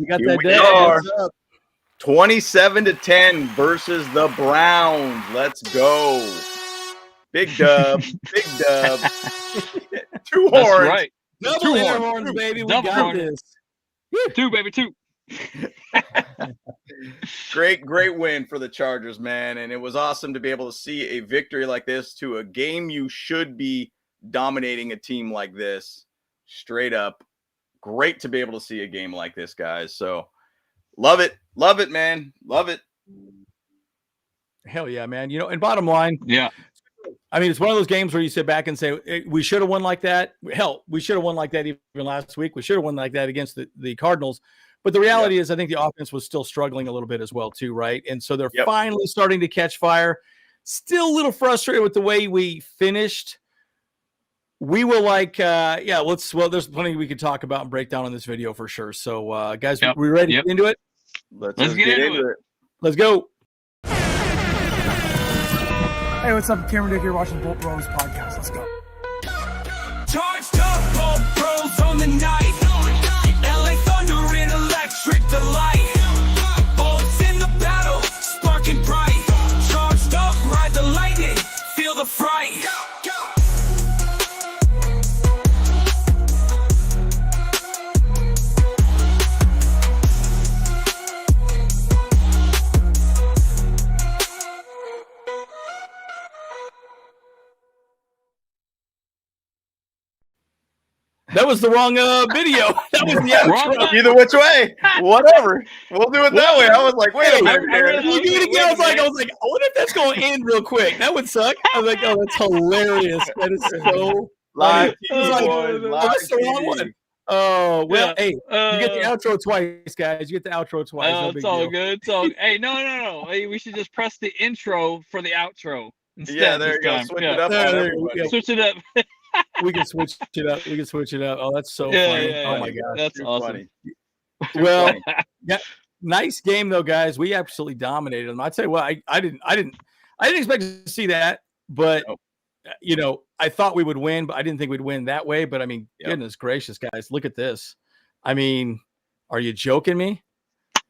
You got Here that we day. are. What's up? 27-10 versus the Browns. Let's go. Big dub. Big dub. Two That's horns. right. Double air horns, baby. We Double got horn. this. 2, baby, 2. Great win for the Chargers, man. And it was awesome to be able to see a victory like this to a game you should be dominating a team like this. Straight up. Great to be able to see a game like this, guys. So love it. Love it, man. Love it. Hell yeah, man. You know, and bottom line, Yeah. I mean, it's one of those games where you sit back and say, we should have won like that. Hell, we should have won like that even last week. We should have won like that against the Cardinals. But the reality is, I think the offense was still struggling a little bit as well, too, right? And so they're finally starting to catch fire. Still a little frustrated with the way we finished. We will there's plenty we could talk about and break down on this video for sure. So, guys, we ready to get into it? Let's get into it. Let's go. Hey, what's up? Cameron Dick here watching Bolt Bros podcast. Let's go. Charged up, Bolt Bros on the night. LA Thunder in electric delight. Bolts in the battle, sparking bright. Charged up, ride the lightning, feel the fright. That was the wrong video. That was the outro. Either which way, whatever. We'll do it that way. I was like, wait a minute. You do it again. I was like, I wonder if that's going to end real quick. That would suck. I was like, oh, that's hilarious. That is so live. That's the wrong one. Oh, well, hey, you get the outro twice, guys. You get the outro twice. No it's all good. It's all hey, no. Hey, we should just press the intro for the outro. Yeah, there you go. Switch it up. Switch it up. We can switch it up. Oh, that's so funny. Oh my god, that's awesome. Funny. Well, yeah, nice game though, guys. We absolutely dominated them. I'd tell you what, I didn't expect to see that, but you know, I thought we would win, but I didn't think we'd win that way. But I mean, goodness gracious, guys, look at this. I mean, are you joking me?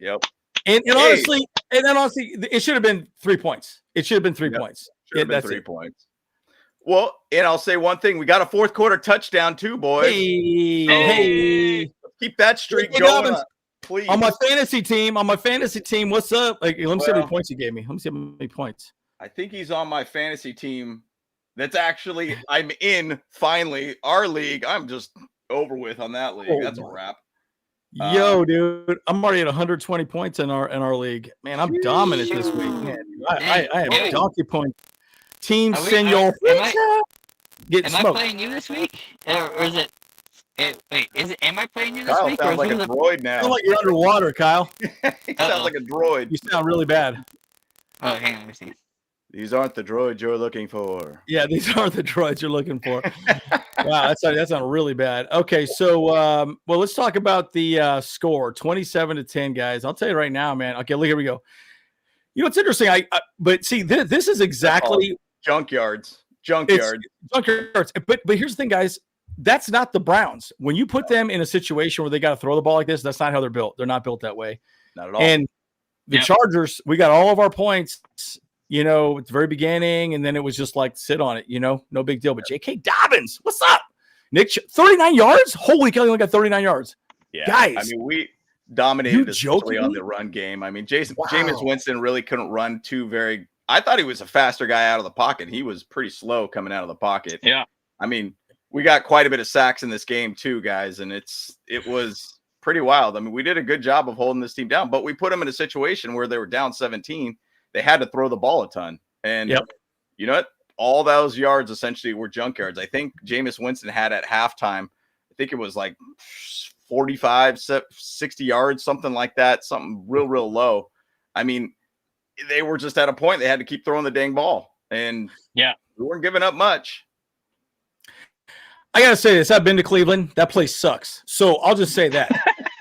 Yep. And honestly, it should have been 3 points. It should have been 3 points. Should have been 3 points. Well, and I'll say one thing. We got a fourth quarter touchdown too, boys. Hey. Keep that streak JK going. Dobbins, please. On my fantasy team, what's up? Like, let me see how many points he gave me. Let me see how many points. I think he's on my fantasy team. That's actually, I'm in, finally, our league. I'm just over with on that league. That's a wrap. Yo, dude, I'm already at 120 points in our league. Man, I'm dominant this week. Man, I am donkey point. Team Senor. Am I playing you this week? Or is it? Wait, am I playing you this Kyle week? Sounds like a droid now. You sound like you're underwater, Kyle. He sounds like a droid. You sound really bad. Oh, hang on, let me see. These aren't the droids you're looking for. Yeah, these aren't the droids you're looking for. Wow, that sounded really bad. Okay, so well, let's talk about the score, 27-10, guys. I'll tell you right now, man. Okay, look, here we go. You know, it's interesting. But see, this is exactly junkyards. But here's the thing, guys. That's not the Browns. When you put them in a situation where they got to throw the ball like this, that's not how they're built. They're not built that way. Not at all. And the Chargers, we got all of our points, you know, at the very beginning, and then it was just like sit on it, you know, no big deal. But JK Dobbins, what's up? Nick, 39 yards? Holy cow, he only got 39 yards. Yeah, guys. I mean, we dominated especially on the run game. I mean, Jameis Winston really couldn't run I thought he was a faster guy out of the pocket. He was pretty slow coming out of the pocket. Yeah. I mean, we got quite a bit of sacks in this game too, guys, and it was pretty wild. I mean, we did a good job of holding this team down, but we put them in a situation where they were down 17. They had to throw the ball a ton. And you know what? All those yards essentially were junk yards. I think Jameis Winston had at halftime, I think it was like 45, 60 yards, something like that, something real low. I mean, they were just at a point they had to keep throwing the dang ball. And we weren't giving up much. I got to say this. I've been to Cleveland. That place sucks. So I'll just say that.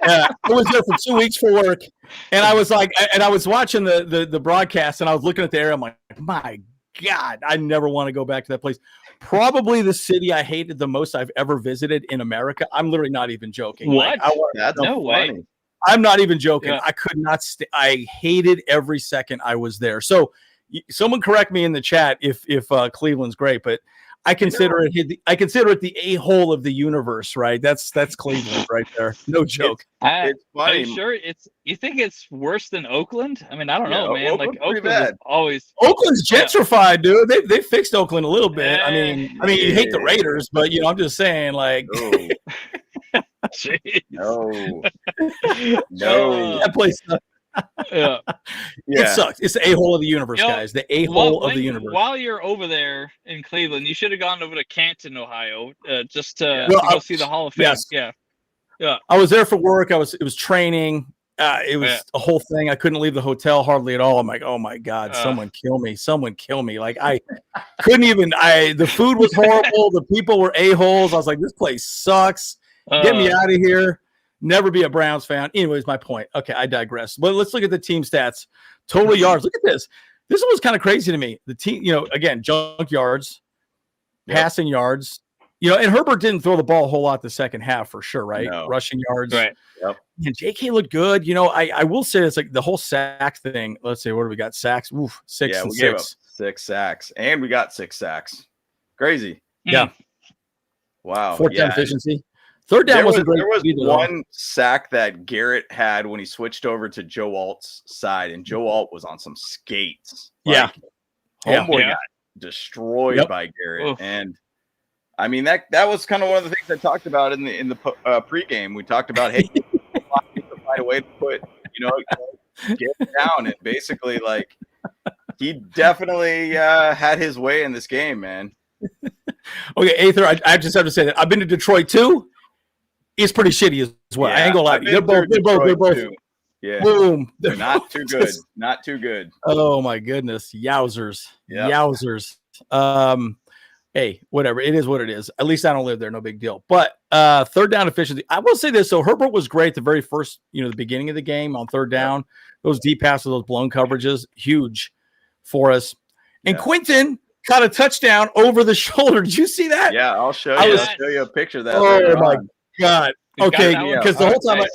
I was there for 2 weeks for work. And I was like, and I was watching the broadcast and I was looking at the area. I'm like, my God, I never want to go back to that place. Probably the city I hated the most I've ever visited in America. I'm literally not even joking. What? That's no way. I'm not even joking. Yeah. I could not I hated every second I was there. So someone correct me in the chat if Cleveland's great, but I consider it the a-hole of the universe, right? That's Cleveland right there. No joke. It's Are funny. you sure you think it's worse than Oakland? I mean, I don't Yeah, know, man. Oakland's Like pretty Oakland is bad. always Oakland's gentrified, dude. They fixed Oakland a little bit. I mean, you hate the Yeah. Raiders, but I'm just saying, like, No. Jeez. No. that place sucks. Yeah. It sucks. It's the a-hole of the universe, You know, guys. The a-hole of the universe. While you're over there in Cleveland, you should have gone over to Canton, Ohio, just to Well, go see the Hall of Fame. yes. Yeah. I was there for work. It was training. It was a whole thing. I couldn't leave the hotel hardly at all. I'm like, oh my God, someone kill me. Someone kill me. Like I couldn't even, the food was horrible. The people were a-holes. I was like, this place sucks. Get me out of here. Never be a Browns fan. Anyways, my point. Okay, I digress. But let's look at the team stats. Total yards. Look at this. This one was kind of crazy to me. The team, again, junk yards, passing yards. And Herbert didn't throw the ball a whole lot the second half for sure, right? No. Rushing yards. Right. Yep. And JK looked good. I will say it's like the whole sack thing. Let's see, what do we got? Sacks. Oof, 6 and we gave 6. up 6 sacks, and we got 6 sacks. Crazy. Yeah. Wow. Fourth down efficiency. Third down wasn't great. There was either, one sack that Garrett had when he switched over to Joe Alt's side, and Joe Alt was on some skates. Yeah. Homeboy Yeah. got destroyed by Garrett. Oof. And I mean, that was kind of one of the things I talked about in the pregame. We talked about, hey, find a way to put, get down, and basically, like, he definitely had his way in this game, man. Okay, Aether, I just have to say that I've been to Detroit too. It's pretty shitty as well. I ain't gonna lie. They're both. Yeah. Boom. They're not too good. Not too good. Oh my goodness. Yowzers. Yep. Yowzers. Hey, whatever. It is what it is. At least I don't live there. No big deal. But third down efficiency. I will say this. So Herbert was great the very first, the beginning of the game on third down. Those deep passes, those blown coverages, huge for us. And Quentin caught a touchdown over the shoulder. Did you see that? Yeah, I'll show you. I'll show you a picture of that. Oh my God. Okay, because the whole time,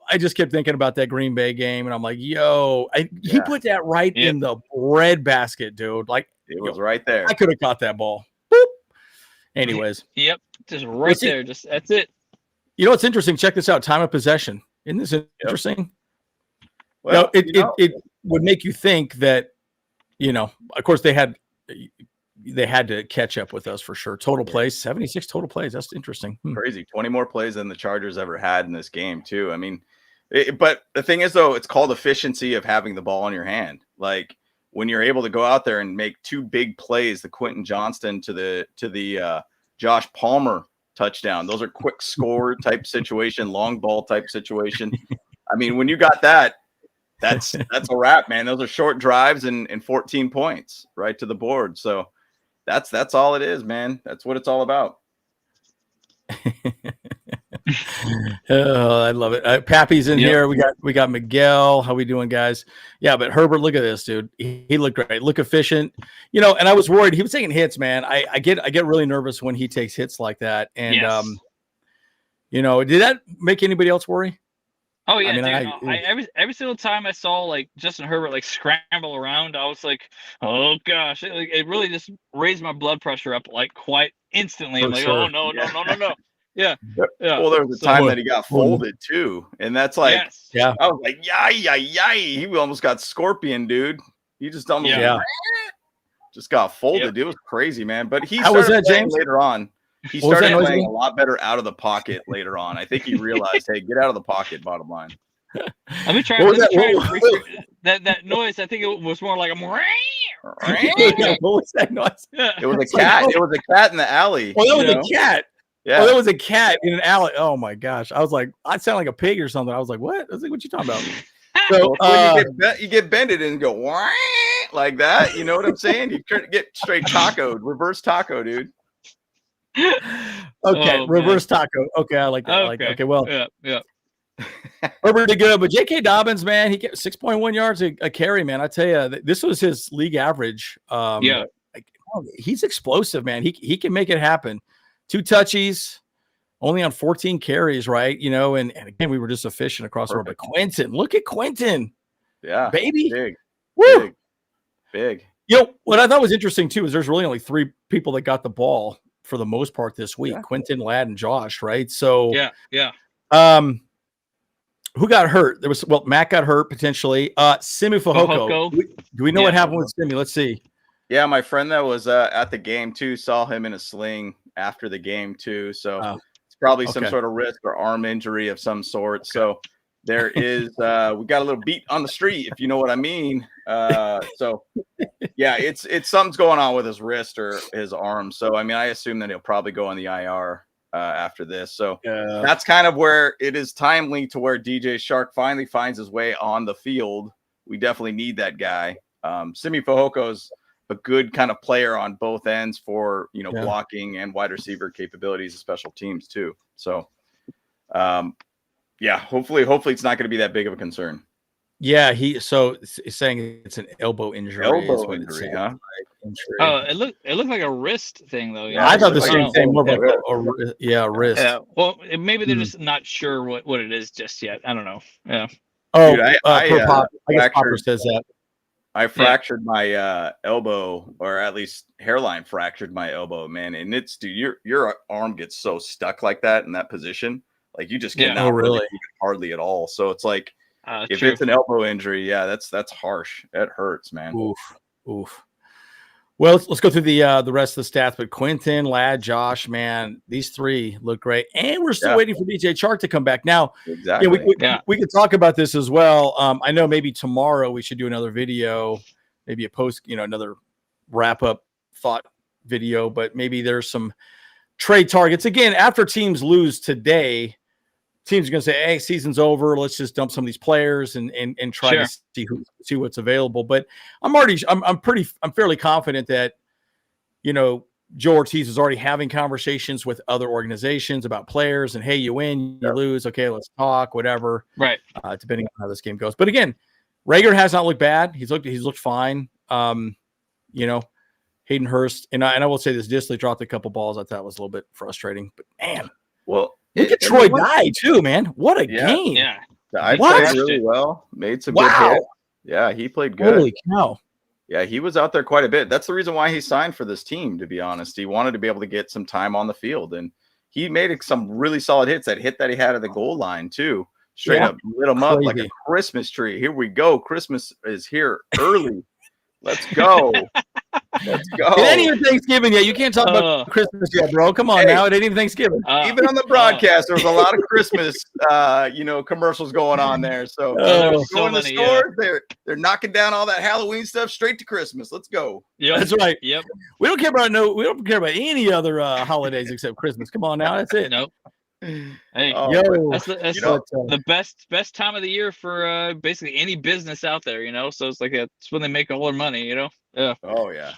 I just kept thinking about that Green Bay game, and I'm like, yo, he put that right in the bread basket, dude. Like, it was right there. I could have caught that ball. Boop. Anyways. Yep. Just right there. Just that's it. What's interesting? Check this out. Time of possession. Isn't this interesting? Well, it would make you think that, of course they had to catch up with us for sure. Total plays, 76 total plays. That's interesting. Crazy. 20 more plays than the Chargers ever had in this game too. I mean, but the thing is though, it's called efficiency of having the ball in your hand. Like when you're able to go out there and make 2 big plays, the Quentin Johnston to the Josh Palmer touchdown. Those are quick score type situation, long ball type situation. I mean, when you got that, that's a wrap, man. Those are short drives and 14 points right to the board. So that's all it is, man. That's what it's all about. Oh, I love it. Pappy's in here. We got Miguel. How we doing, guys? Yeah, but Herbert, look at this, dude. He looked great. Look efficient. And I was worried. He was taking hits, man. I get really nervous when he takes hits like that. And did that make anybody else worry? Oh yeah, dude. Every single time I saw like Justin Herbert like scramble around, I was like, oh gosh, it really just raised my blood pressure up like quite instantly. I'm like, oh no. Yeah. Well, there was a time that he got folded too, and that's like, I was like, yay! He almost got scorpion, dude. He just almost just got folded. It was crazy, man. But he started playing later on. He started playing a lot better out of the pocket later on. I think he realized, hey, get out of the pocket, bottom line. Let me try that noise. I think it was more like a what was that noise? It was a cat. It was a cat in the alley. Oh, that was a cat. Yeah. Oh, that was a cat in an alley. Oh my gosh. I was like, I sound like a pig or something. I was like, what? I was like, what you talking about? So you get bended and go like that. You know what I'm saying? You get straight tacoed, reverse taco, dude. Okay, reverse taco. Okay, I like that. I like that. Okay, well, yeah. Herbert did good, but JK Dobbins, man, he get 6.1 yards a carry, man. I tell you, this was his league average. He's explosive, man. He can make it happen. 2 touchies, only on 14 carries, right? You know, and again, we were just efficient across the board. But Quentin, look at Quentin. Yeah. Baby. Big. Woo! Big. You know, what I thought was interesting too is there's really only 3 people that got the ball for the most part this week. Yeah. Quentin, Ladd, and Josh, right? So Yeah. Who got hurt? Matt got hurt potentially. Simi Fehoko. Do we know what happened with Simi? Let's see. Yeah, my friend that was at the game too saw him in a sling after the game too. So it's probably some sort of wrist or arm injury of some sort. So there is we got a little beat on the street, if you know what I mean. So yeah, it's something's going on with his wrist or his arm. So I mean, I assume that he'll probably go on the IR after this. So that's kind of where it is timely to where DJ Shark finally finds his way on the field. We definitely need that guy. Simi Fehoko is a good kind of player on both ends for, you know, blocking and wide receiver capabilities of special teams too. So yeah, hopefully it's not going to be that big of a concern. Yeah, he's saying it's an elbow injury. Elbow injury, huh? Oh, it looked like a wrist thing though. Yeah, I thought the same thing. More like a wrist. Yeah. Well, maybe they're just not sure what it is just yet. I don't know. Yeah. Oh, dude, I guess Popper says that. I fractured my elbow, or at least hairline fractured my elbow, man. And it's, dude, your arm gets so stuck like that in that position, like you just cannot really move it hardly at all. So it's like if it's an elbow injury, that's harsh. It hurts, man. Oof. Well, let's go through the rest of the stats. But Quentin, Ladd, Josh, man, these 3 look great, and we're still waiting for DJ Chark to come back. Now, exactly. We could talk about this as well. I know maybe tomorrow we should do another video, maybe a post, another wrap up thought video. But maybe there's some trade targets again after teams lose today. Teams are going to say, "Hey, season's over. Let's just dump some of these players and try to see what's available." But I'm fairly confident that, Joe Ortiz is already having conversations with other organizations about players and, hey, you win, you lose, okay, let's talk, whatever. Right. Depending on how this game goes. But again, Rager has not looked bad. He's looked fine. Hayden Hurst, and I will say this: Disley dropped a couple balls. I thought was a little bit frustrating, but man, look at Troy Dye too, man. What a game! Yeah, I played really well. Made some good hits. Yeah, he played good. Holy cow! Yeah, he was out there quite a bit. That's the reason why he signed for this team. To be honest, he wanted to be able to get some time on the field, and he made some really solid hits. That hit that he had at the goal line too, straight up lit him up like a Christmas tree. Here we go. Christmas is here early. Let's go. Let's go. It ain't even Thanksgiving yet. You can't talk about Christmas yet, bro. Come on now. It ain't even Thanksgiving. Even on the broadcast, there was a lot of Christmas, commercials going on there. So going to the stores, they're knocking down all that Halloween stuff straight to Christmas. Let's go. Yeah, that's right. Yep. We don't care about any other holidays except Christmas. Come on now. That's it. Nope. Hey, that's the best time of the year for basically any business out there, so it's like that's when they make all their money, Yeah. Oh yeah.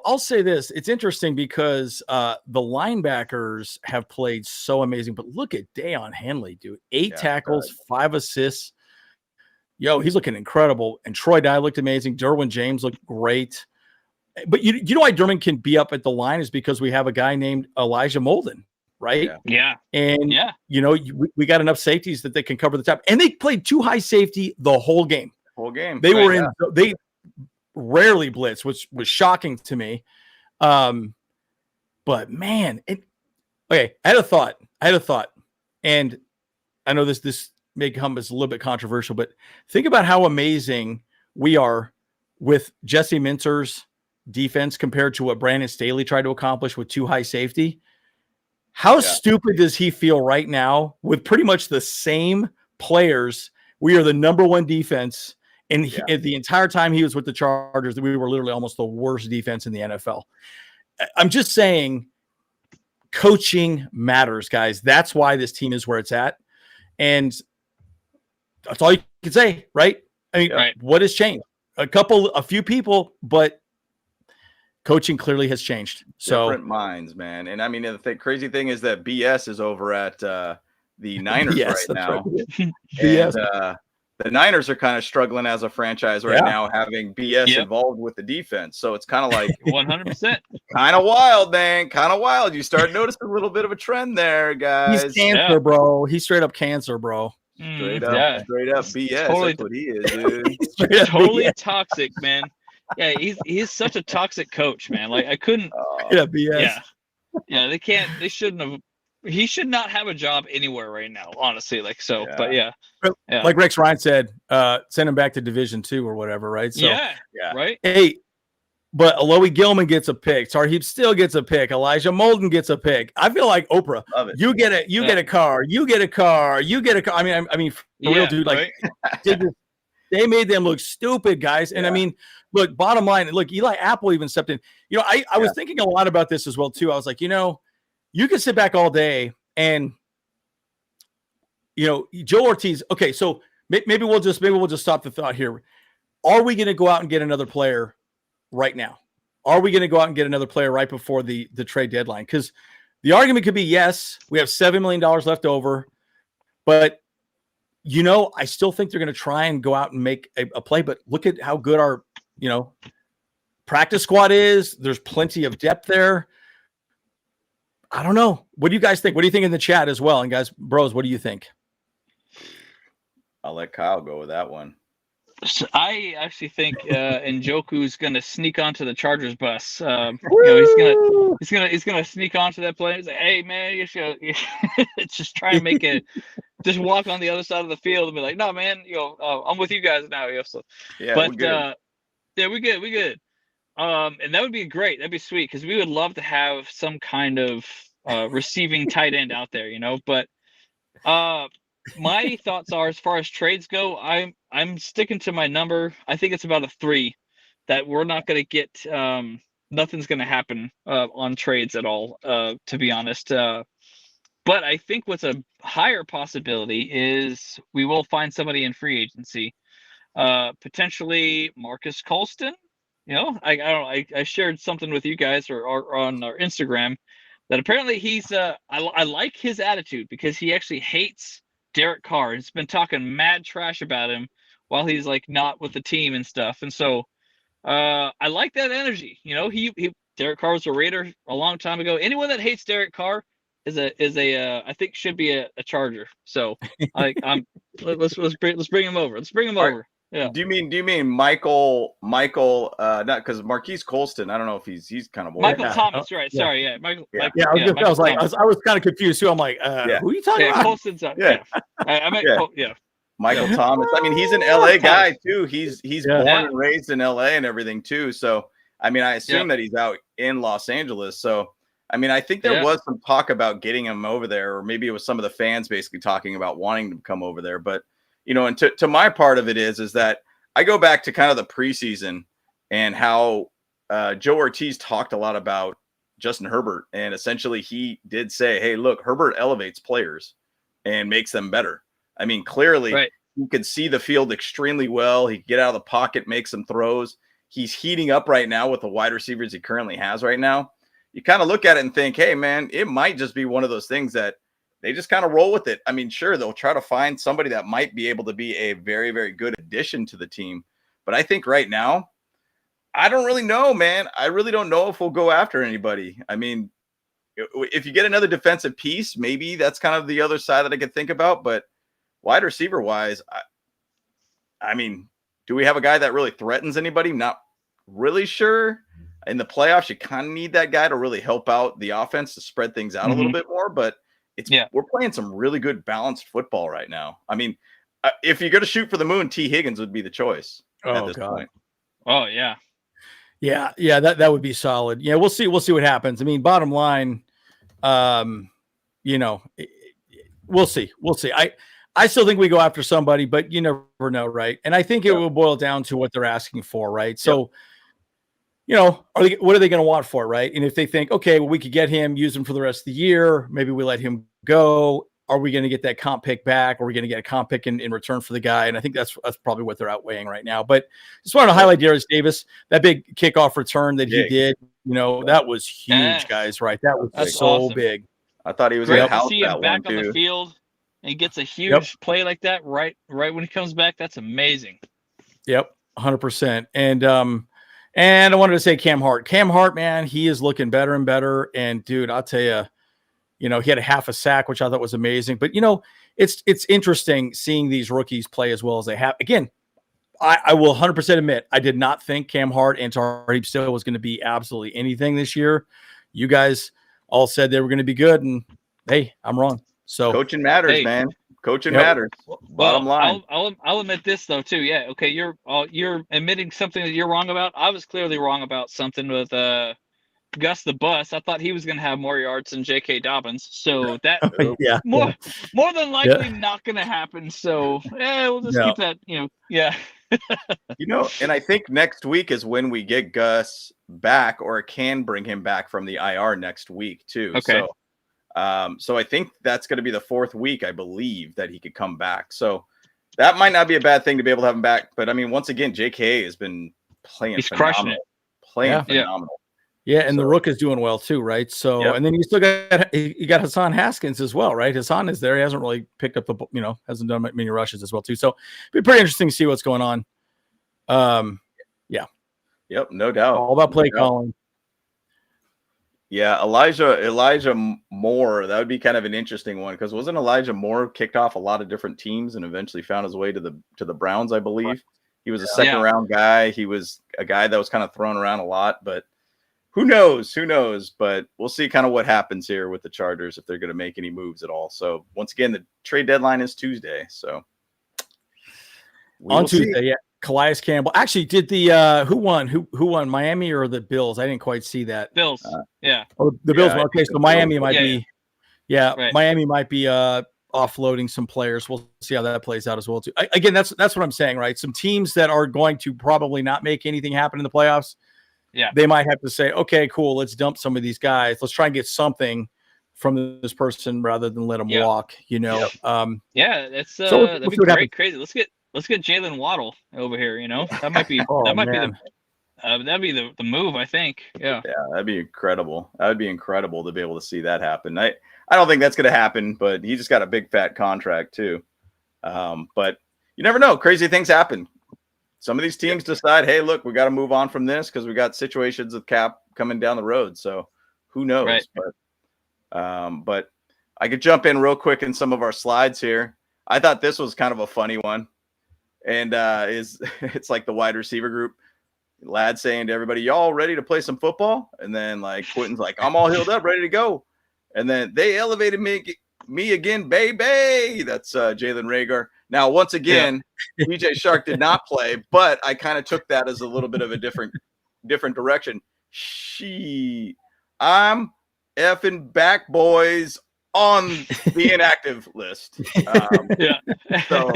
I'll say this. It's interesting because the linebackers have played so amazing, but look at Deion Henley, dude. 8 tackles, 5 assists. He's looking incredible. And Troy Dye looked amazing. Derwin James looked great. But you know why Derwin can be up at the line is because we have a guy named Elijah Molden. Right. Yeah. And, we got enough safeties that they can cover the top. And they played 2 high safety the whole game. They were they rarely blitz, which was shocking to me. But man, I had a thought. And I know this may come as a little bit controversial, but think about how amazing we are with Jesse Minter's defense compared to what Brandon Staley tried to accomplish with 2 high safety. How stupid does he feel right now with pretty much the same players? We are the number 1 defense. And the entire time he was with the Chargers, we were literally almost the worst defense in the NFL. I'm just saying coaching matters, guys. That's why this team is where it's at. And that's all you can say, right? I mean, what has changed? A few people, but coaching clearly has changed. So different minds, man. And I mean, the crazy thing is that BS is over at the Niners right now. BS. the Niners are kind of struggling as a franchise right now, having BS involved with the defense. So it's kind of like 100%. Kind of wild, man. Kind of wild. You start noticing a little bit of a trend there, guys. He's cancer, bro. He's straight up cancer, bro. Straight up BS. Totally, that's what he is, dude. Totally toxic, man. Yeah, he's such a toxic coach, man. Like I couldn't. BS. Yeah. They shouldn't have. He should not have a job anywhere right now, honestly. Like so, but like Rex Ryan said, send him back to Division 2 or whatever, right? So right. Hey, but Alohi Gilman gets a pick. Tarheeb still gets a pick. Elijah Molden gets a pick. I feel like Oprah. You get a car. You get a car. You get a car. I mean, for real, dude. Like they made them look stupid, guys. And I mean, look, bottom line, look, Eli Apple even stepped in. You know, I was thinking a lot about this as well too. I was like, you know, you can sit back all day and, you know, Joe Ortiz. Okay, so maybe we'll just stop the thought here. Are we going to go out and get another player right now? Are we going to go out and get another player right before the trade deadline? Because the argument could be yes, we have $7 million left over, but you know, I still think they're going to try and go out and make a play. But look at how good our, you know, practice squad is. There's plenty of depth there. I don't know. What do you guys think? What do you think in the chat as well? And guys, bros, what do you think? I'll let Kyle go with that one. So I actually think Njoku's going to sneak onto the Chargers bus. You know, he's gonna sneak onto that plane. He's like, hey man, you should just try and make it. Just walk on the other side of the field and be like, no man, you know, I'm with you guys now. You know, so we good. And that would be great. That'd be sweet because we would love to have some kind of receiving tight end out there, you know. But my thoughts are, as far as trades go, I'm sticking to my number. I think it's about a 3 that we're not going to get. Nothing's going to happen on trades at all, to be honest. But I think what's a higher possibility is we will find somebody in free agency, potentially Marcus Colston. You know, I don't know. I shared something with you guys or on our Instagram that apparently he's I like his attitude because he actually hates Derek Carr. He's been talking mad trash about him while he's like not with the team and stuff. And so I like that energy. You know, he Derek Carr was a Raider a long time ago. Anyone that hates Derek Carr is a I think should be a Charger. So let's bring him over. Let's bring him over. Yeah. Do you mean Michael? Not because Marquise Colston. I don't know if he's kind of old. Michael Thomas, right? Yeah. Sorry, yeah. Michael. I was kind of confused too. I'm like, who are you talking about? Colston's I meant Michael Thomas. I mean, he's an LA guy too. He's born and raised in LA and everything too. So I mean, I assume that he's out in Los Angeles. So I mean, I think there was some talk about getting him over there, or maybe it was some of the fans basically talking about wanting to come over there, but. You know, and to my part of it is that I go back to kind of the preseason and how Joe Ortiz talked a lot about Justin Herbert. And essentially he did say, hey, look, Herbert elevates players and makes them better. I mean, clearly you could see the field extremely well. He could get out of the pocket, make some throws. He's heating up right now with the wide receivers he currently has right now. You kind of look at it and think, hey, man, it might just be one of those things that they just kind of roll with it. I mean, sure, they'll try to find somebody that might be able to be a very, very good addition to the team. But I think right now, I don't really know, man. I really don't know if we'll go after anybody. I mean, if you get another defensive piece, maybe that's kind of the other side that I could think about. But wide receiver wise, I mean, do we have a guy that really threatens anybody? Not really sure. In the playoffs, you kind of need that guy to really help out the offense to spread things out a little bit more. But we're playing some really good balanced football right now. I mean, if you're going to shoot for the moon, T. Higgins would be the choice at this point. Oh yeah. That would be solid. Yeah, we'll see what happens. I mean, bottom line, you know, we'll see. I still think we go after somebody, but you never know, right? And I think it will boil down to what they're asking for, right? So. You know, what are they going to want for it, right? And if they think, okay, well, we could get him, use him for the rest of the year, maybe we let him go. Are we going to get that comp pick back? Are we going to get a comp pick in return for the guy? And I think that's probably what they're outweighing right now. But just wanted to highlight Darius Davis, that big kickoff return that he did. You know, that was huge, guys, right? That was so awesome. Big. I thought he was going to house see him back on the field. and he gets a huge play like that right when he comes back, that's amazing. Yep, 100%. And I wanted to say Cam Hart, man, he is looking better and better. And dude, I'll tell you, he had a half a sack, which I thought was amazing. But it's interesting seeing these rookies play as well as they have. Again, I will 100% admit I did not think Cam Hart and Tariq Still was going to be absolutely anything this year. You guys all said they were going to be good, and hey, I'm wrong. So coaching matters, man. Coaching matters. Bottom line. I'll admit this though too. Yeah, okay. You're admitting something that you're wrong about. I was clearly wrong about something with Gus the Bus. I thought he was going to have more yards than JK Dobbins. So that more than likely not going to happen. So we'll just keep that. And I think next week is when we get Gus back, or can bring him back from the IR next week too. Okay. So I think that's going to be the 4th week, I believe, that he could come back. So that might not be a bad thing to be able to have him back. But I mean, once again, JK has been playing phenomenal. Phenomenal. Yeah, and the Rook is doing well too, right? So, and then you still got Hassan Haskins as well, right? Hassan is there. He hasn't really picked up hasn't done many rushes as well too. So, it'll be pretty interesting to see what's going on. Yep, no doubt. All about play calling. Yeah, Elijah Moore, that would be kind of an interesting one, because wasn't Elijah Moore kicked off a lot of different teams and eventually found his way to the Browns, I believe. He was a second round guy. He was a guy that was kind of thrown around a lot, but who knows? But we'll see kind of what happens here with the Chargers, if they're going to make any moves at all. So once again, the trade deadline is Tuesday. So on Tuesday, Calais Campbell actually did the who won, Miami or the Bills? I didn't quite see that. Bills. Oh, the Bills. Okay, so Miami might be. Right. Miami might be offloading some players. We'll see how that plays out as well too. Again, that's what I'm saying, right? Some teams that are going to probably not make anything happen in the playoffs. Yeah, they might have to say, okay, cool, let's dump some of these guys. Let's try and get something from this person rather than let them walk. That's so that'd be crazy. Let's get Jalen Waddle over here. That might be that'd be the move, I think. Yeah, that'd be incredible. That would be incredible to be able to see that happen. I don't think that's going to happen, but he just got a big fat contract too. But you never know. Crazy things happen. Some of these teams decide, hey, look, we got to move on from this because we got situations with cap coming down the road. So who knows? Right. But I could jump in real quick in some of our slides here. I thought this was kind of a funny one. And it's like the wide receiver group. Lad saying to everybody, y'all ready to play some football? And then like Quentin's like, I'm all healed up, ready to go. And then they elevated me again, baby. That's Jalen Reagor. Now, once again, DJ Shark did not play, but I kind of took that as a little bit of a different direction. I'm effing back, boys, on the inactive list. So,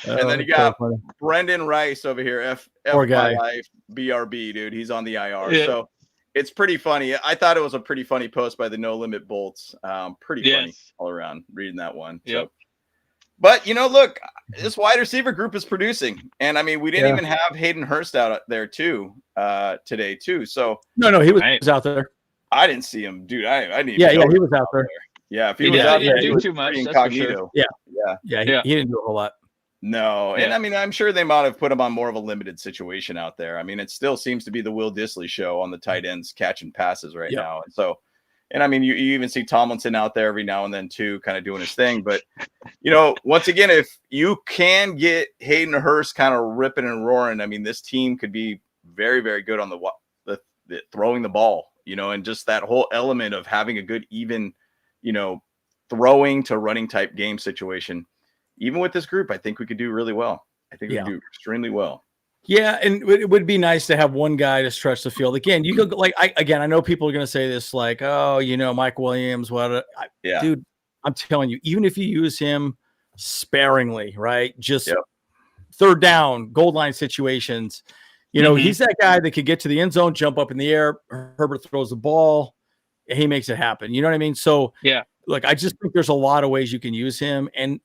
and then you got Brendan Rice over here, F Poor guy. Life, BRB, dude. He's on the IR. So it's pretty funny. I thought it was a pretty funny post by the No Limit Bolts. Pretty funny all around reading that one. Yep. So. But, look, this wide receiver group is producing. And, I mean, we didn't even have Hayden Hurst out there, too, today, too. So No, he was out there. I didn't see him, dude. I didn't even know he was out there. Yeah, if he was out there, he didn't do too much. That's for sure. He didn't do a whole lot. No, and I mean, I'm sure they might have put him on more of a limited situation out there. I mean, it still seems to be the Will Dissly show on the tight ends catching passes right now. And so, and I mean, you even see Tomlinson out there every now and then too, kind of doing his thing. But, once again, if you can get Hayden Hurst kind of ripping and roaring, I mean, this team could be very, very good on the throwing the ball, and just that whole element of having a good, even, throwing to running type game situation. Even with this group, I think we could do really well. I think we could do extremely well. Yeah, and it would be nice to have one guy to stretch the field. Again, you could I know people are going to say this like, oh, Mike Williams, dude, I'm telling you, even if you use him sparingly, right? Just third down, goal line situations, he's that guy that could get to the end zone, jump up in the air. Herbert throws the ball, and he makes it happen. You know what I mean? So look, I just think there's a lot of ways you can use him. And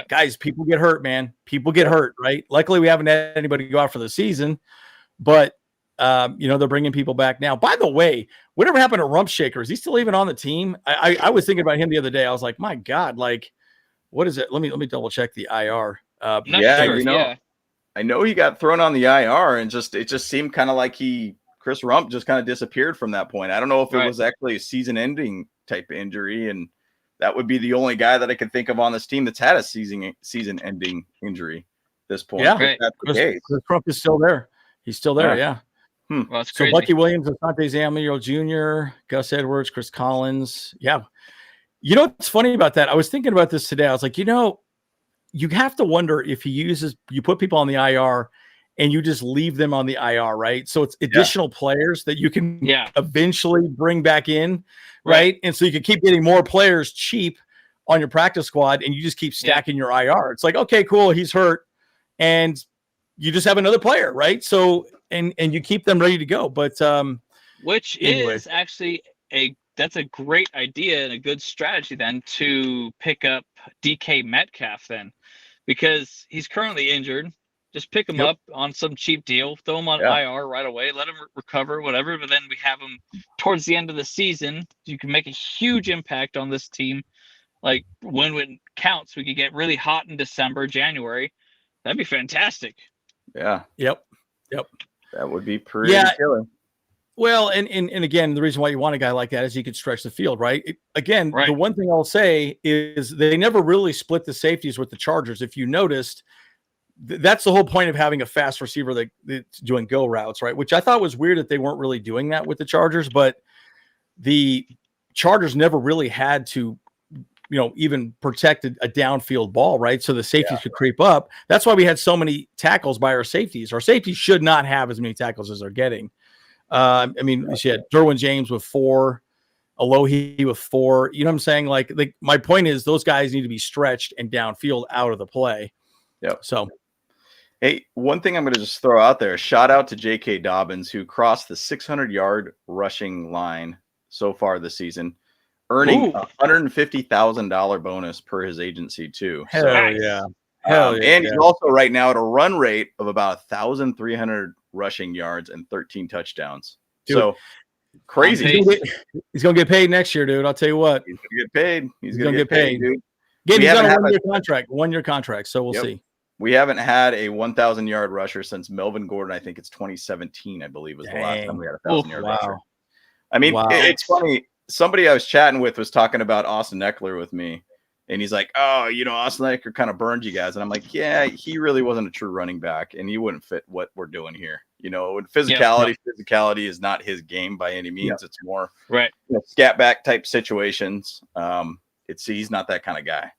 guys, people get hurt, man. People get hurt, right? Luckily, we haven't had anybody go out for the season. But They're bringing people back now. By the way, whatever happened to Rump Shaker? Is he still even on the team? I was thinking about him the other day. I was like, my God, like, what is it? Let me double check the IR. I know he got thrown on the IR, and it just seemed kind of like Chris Rump just kind of disappeared from that point. I don't know if it was actually a season-ending type injury, and that would be the only guy that I could think of on this team that's had a season-ending injury at this point. Yeah, Chris Rump is still there. He's still there. Yeah. Well, that's so crazy. Bucky Williams, Asante Samuel Jr., Gus Edwards, Chris Collins. Yeah. You know what's funny about that? I was thinking about this today. I was like, you have to wonder if you put people on the IR and you just leave them on the IR, right? So it's additional players that you can eventually bring back in, right? And so you can keep getting more players cheap on your practice squad, and you just keep stacking your IR. It's like, okay, cool, he's hurt, and you just have another player, right? So and you keep them ready to go. But which is actually that's a great idea and a good strategy then to pick up DK Metcalf then, because he's currently injured. Just pick him up on some cheap deal, throw him on IR right away, let him recover, whatever. But then we have him towards the end of the season. You can make a huge impact on this team. Like when it counts, we could get really hot in December, January. That'd be fantastic. Yeah. Yep. That would be pretty killer. Well, and again, the reason why you want a guy like that is he could stretch the field, right? The one thing I'll say is they never really split the safeties with the Chargers. If you noticed, that's the whole point of having a fast receiver that's doing go routes, right? Which I thought was weird that they weren't really doing that with the Chargers, but the Chargers never really had to, even protect a downfield ball, right? So the safeties could creep up. That's why we had so many tackles by our safeties. Our safeties should not have as many tackles as they're getting. She had Derwin James with 4, Alohi with 4. You know what I'm saying? Like my point is those guys need to be stretched and downfield out of the play. Yep. So, hey, one thing I'm going to just throw out there, shout out to JK Dobbins, who crossed the 600-yard rushing line so far this season, earning a $150,000 bonus per his agency too. Hell yeah. And he's also right now at a run rate of about 1,300 rushing yards and 13 touchdowns. Dude, so crazy. He's going to get paid next year, dude. I'll tell you what. He's going to get paid. He's going to get paid, dude. Again, he's on a 1-year contract. So we'll see. We haven't had a 1,000-yard rusher since Melvin Gordon. I think it's 2017, I believe, was the last time we had a 1,000-yard rusher. I mean, it's funny. Somebody I was chatting with was talking about Austin Eckler with me. And he's like, oh, Austin Eckler kind of burned you guys. And I'm like, yeah, he really wasn't a true running back. And he wouldn't fit what we're doing here. Physicality is not his game by any means. It's more scat back type situations. He's not that kind of guy.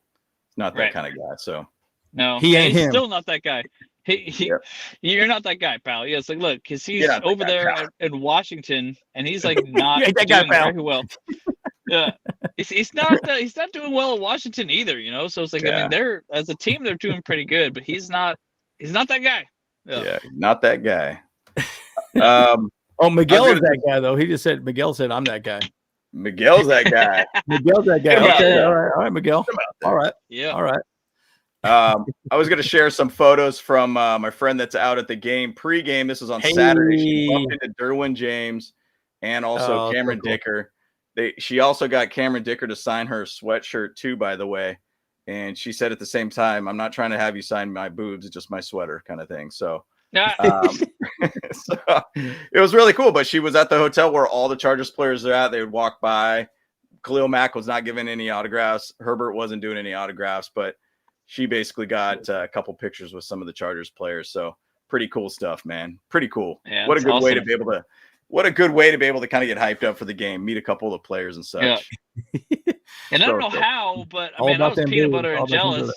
Not that kind of guy. So no, he's still not that guy. You're not that guy, pal. Yeah, it's like, look, because he's over there in Washington, and he's like not doing very well. Yeah, he's not doing well in Washington either. So it's like I mean, they're as a team they're doing pretty good, but he's not that guy. Yeah, not that guy. Miguel is that guy though. Miguel said I'm that guy. Miguel's that guy. Miguel's that guy. Okay, all right, Miguel. All right. Yeah. All right. I was going to share some photos from my friend that's out at the game pregame. This was on Saturday. She bumped into Derwin James and also Cameron Dicker. She also got Cameron Dicker to sign her sweatshirt too, by the way. And she said at the same time, I'm not trying to have you sign my boobs. It's just my sweater kind of thing. So, so it was really cool. But she was at the hotel where all the Chargers players are at. They would walk by. Khalil Mack was not giving any autographs. Herbert wasn't doing any autographs, but she basically got a couple pictures with some of the Chargers players. So pretty cool stuff, man. Pretty cool. Yeah, what a good way to be able to kind of get hyped up for the game, meet a couple of the players and such. Yeah. And I don't know how, but I was peanut butter and jealous.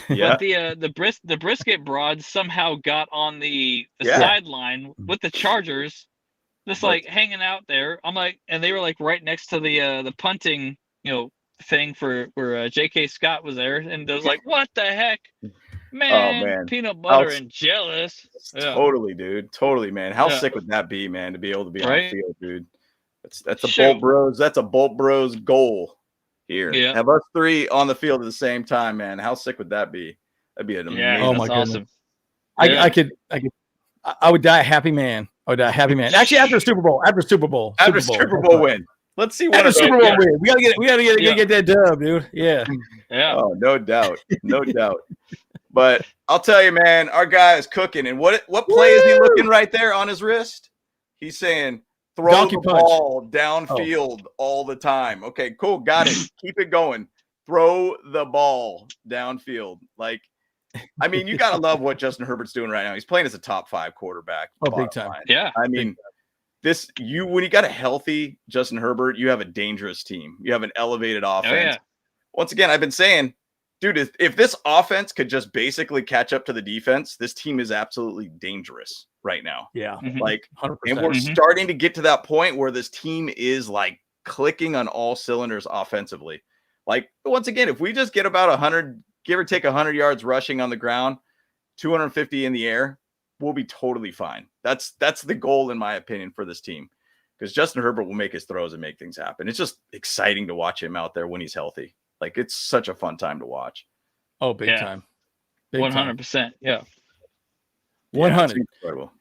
Yeah. But the brisket broads somehow got on the sideline with the Chargers, just like hanging out there. I'm like, and they were like right next to the punting, thing for where JK Scott was there, and it was like, what the heck, man? Peanut butter and jealous. Totally, dude. Totally, man. How sick would that be, man? To be able to be on the field, dude. That's a Bolt Bros. That's a Bolt Bros goal here. Yeah. Have us three on the field at the same time, man. How sick would that be? That'd be an amazing. Oh my goodness. Awesome. I would die a happy man Oh, happy man. Actually, after Super Bowl. After Super Bowl win. Let's see what Super Bowl win. We gotta get that dub, dude. Yeah. Yeah. Oh, no doubt. No doubt. But I'll tell you, man, our guy is cooking. And what play is he looking right there on his wrist? He's saying throw Donkey the punch. ball downfield all the time. Okay, cool. Got it. Keep it going. Throw the ball downfield. Like, I mean, you got to love what Justin Herbert's doing right now. He's playing as a top 5 quarterback. Oh, big time. Line. Yeah. I mean, when you got a healthy Justin Herbert, you have a dangerous team. You have an elevated offense. Oh, yeah. Once again, I've been saying, dude, if this offense could just basically catch up to the defense, this team is absolutely dangerous right now. Yeah. Like, 100%. and we're starting to get to that point where this team is like clicking on all cylinders offensively. Like, once again, if we just get about 100, give or take 100 yards rushing on the ground, 250 in the air, we'll be totally fine. That's the goal, in my opinion, for this team, because Justin Herbert will make his throws and make things happen. It's just exciting to watch him out there when he's healthy. Like, it's such a fun time to watch. Oh, big time. 100%. Yeah. 100. Incredible.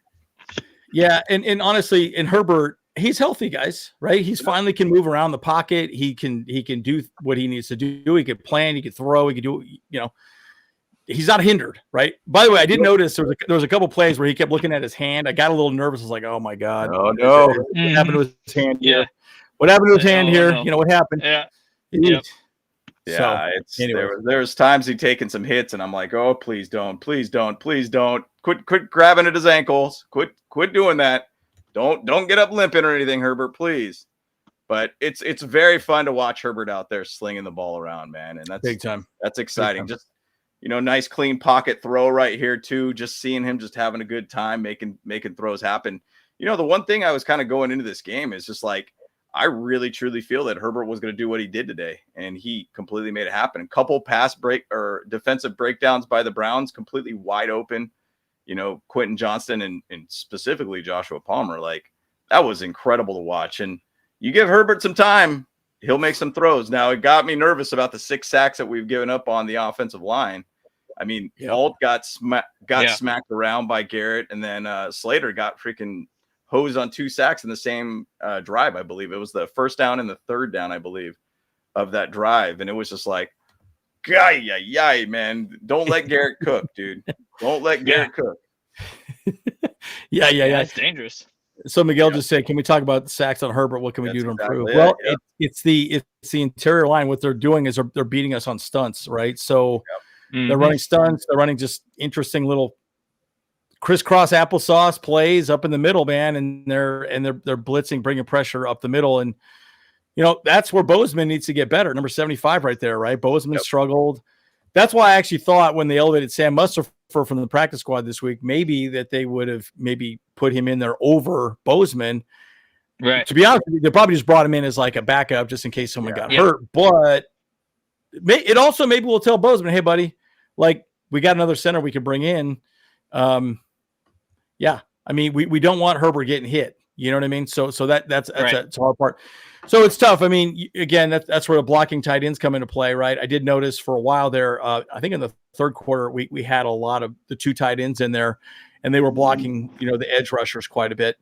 Yeah, and honestly, in Herbert, he's healthy, guys, right? He's finally can move around the pocket. He can do what he needs to do. He could plan, he could throw, he could do, he's not hindered, right? By the way, I did notice there was a couple plays where he kept looking at his hand. I got a little nervous. I was like, oh my God. Oh no. What happened to his hand here? What happened to his hand here? No. You know what happened? Yeah. Yeah, So, there's times he's taken some hits, and I'm like, oh, please don't. Quit grabbing at his ankles. Quit doing that. Don't get up limping or anything, Herbert, please. But it's very fun to watch Herbert out there slinging the ball around, man, and that's big time. That's exciting. Just nice clean pocket throw right here too. Just seeing him just having a good time, making throws happen. The one thing I was kind of going into this game is just like, I really truly feel that Herbert was going to do what he did today, and he completely made it happen. A couple pass break or defensive breakdowns by the Browns, completely wide open. Quentin Johnston and specifically Joshua Palmer, like, that was incredible to watch. And you give Herbert some time, he'll make some throws. Now, it got me nervous about the 6 sacks that we've given up on the offensive line. I mean, Alt got smacked around by Garrett, and then Slater got freaking hosed on 2 sacks in the same drive. I believe it was the first down and the third down, I believe, of that drive. And it was just like, yay, man. Don't let Garrett cook, dude. Don't let Garrett cook. Yeah. It's dangerous. So Miguel just said, can we talk about sacks on Herbert? What can we do to improve? Well, it's the interior line. What they're doing is they're beating us on stunts, right? So they're running stunts. They're running just interesting little crisscross applesauce plays up in the middle, man, and they're blitzing, bringing pressure up the middle, and that's where Bozeman needs to get better. Number 75 right there, right? Bozeman struggled. That's why I actually thought when they elevated Sam Mustipher from the practice squad this week, maybe that they would have maybe put him in there over Bozeman. Right. To be honest with you, they probably just brought him in as like a backup just in case someone got hurt. But it also maybe will tell Bozeman, hey, buddy, like, we got another center we could bring in. I mean, we don't want Herbert getting hit. You know what I mean? So that's a hard part. So it's tough. I mean, again, that's where the blocking tight ends come into play, right? I did notice for a while there, I think in the third quarter, we had a lot of the 2 tight ends in there, and they were blocking, the edge rushers quite a bit.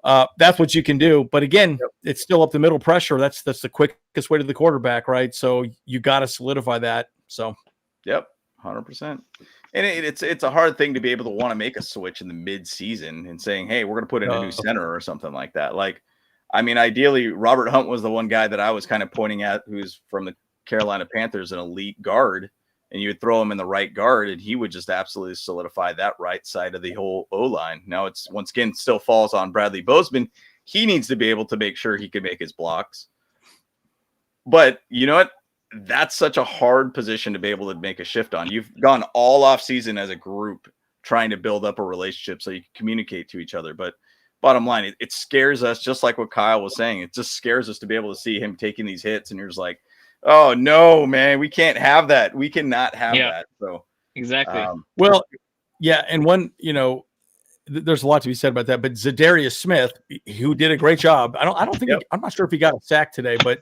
That's what you can do. But again, it's still up the middle pressure. That's the quickest way to the quarterback, right? So you got to solidify that. So, 100%. And it's a hard thing to be able to want to make a switch in the mid-season and saying, hey, we're going to put in a new center or something like that. Like, I mean, ideally, Robert Hunt was the one guy that I was kind of pointing at, who's from the Carolina Panthers, an elite guard, and you would throw him in the right guard, and he would just absolutely solidify that right side of the whole O-line. Now, it's once again still falls on Bradley Bozeman. He needs to be able to make sure he can make his blocks. But you know what? That's such a hard position to be able to make a shift on. You've gone all off season as a group trying to build up a relationship so you can communicate to each other. But bottom line, it scares us, just like what Kyle was saying. It just scares us to be able to see him taking these hits, and you're just like, oh no, man, we can't have that. We cannot have that. So exactly. And one, there's a lot to be said about that. But Zadarius Smith, who did a great job. I'm not sure if he got a sack today, but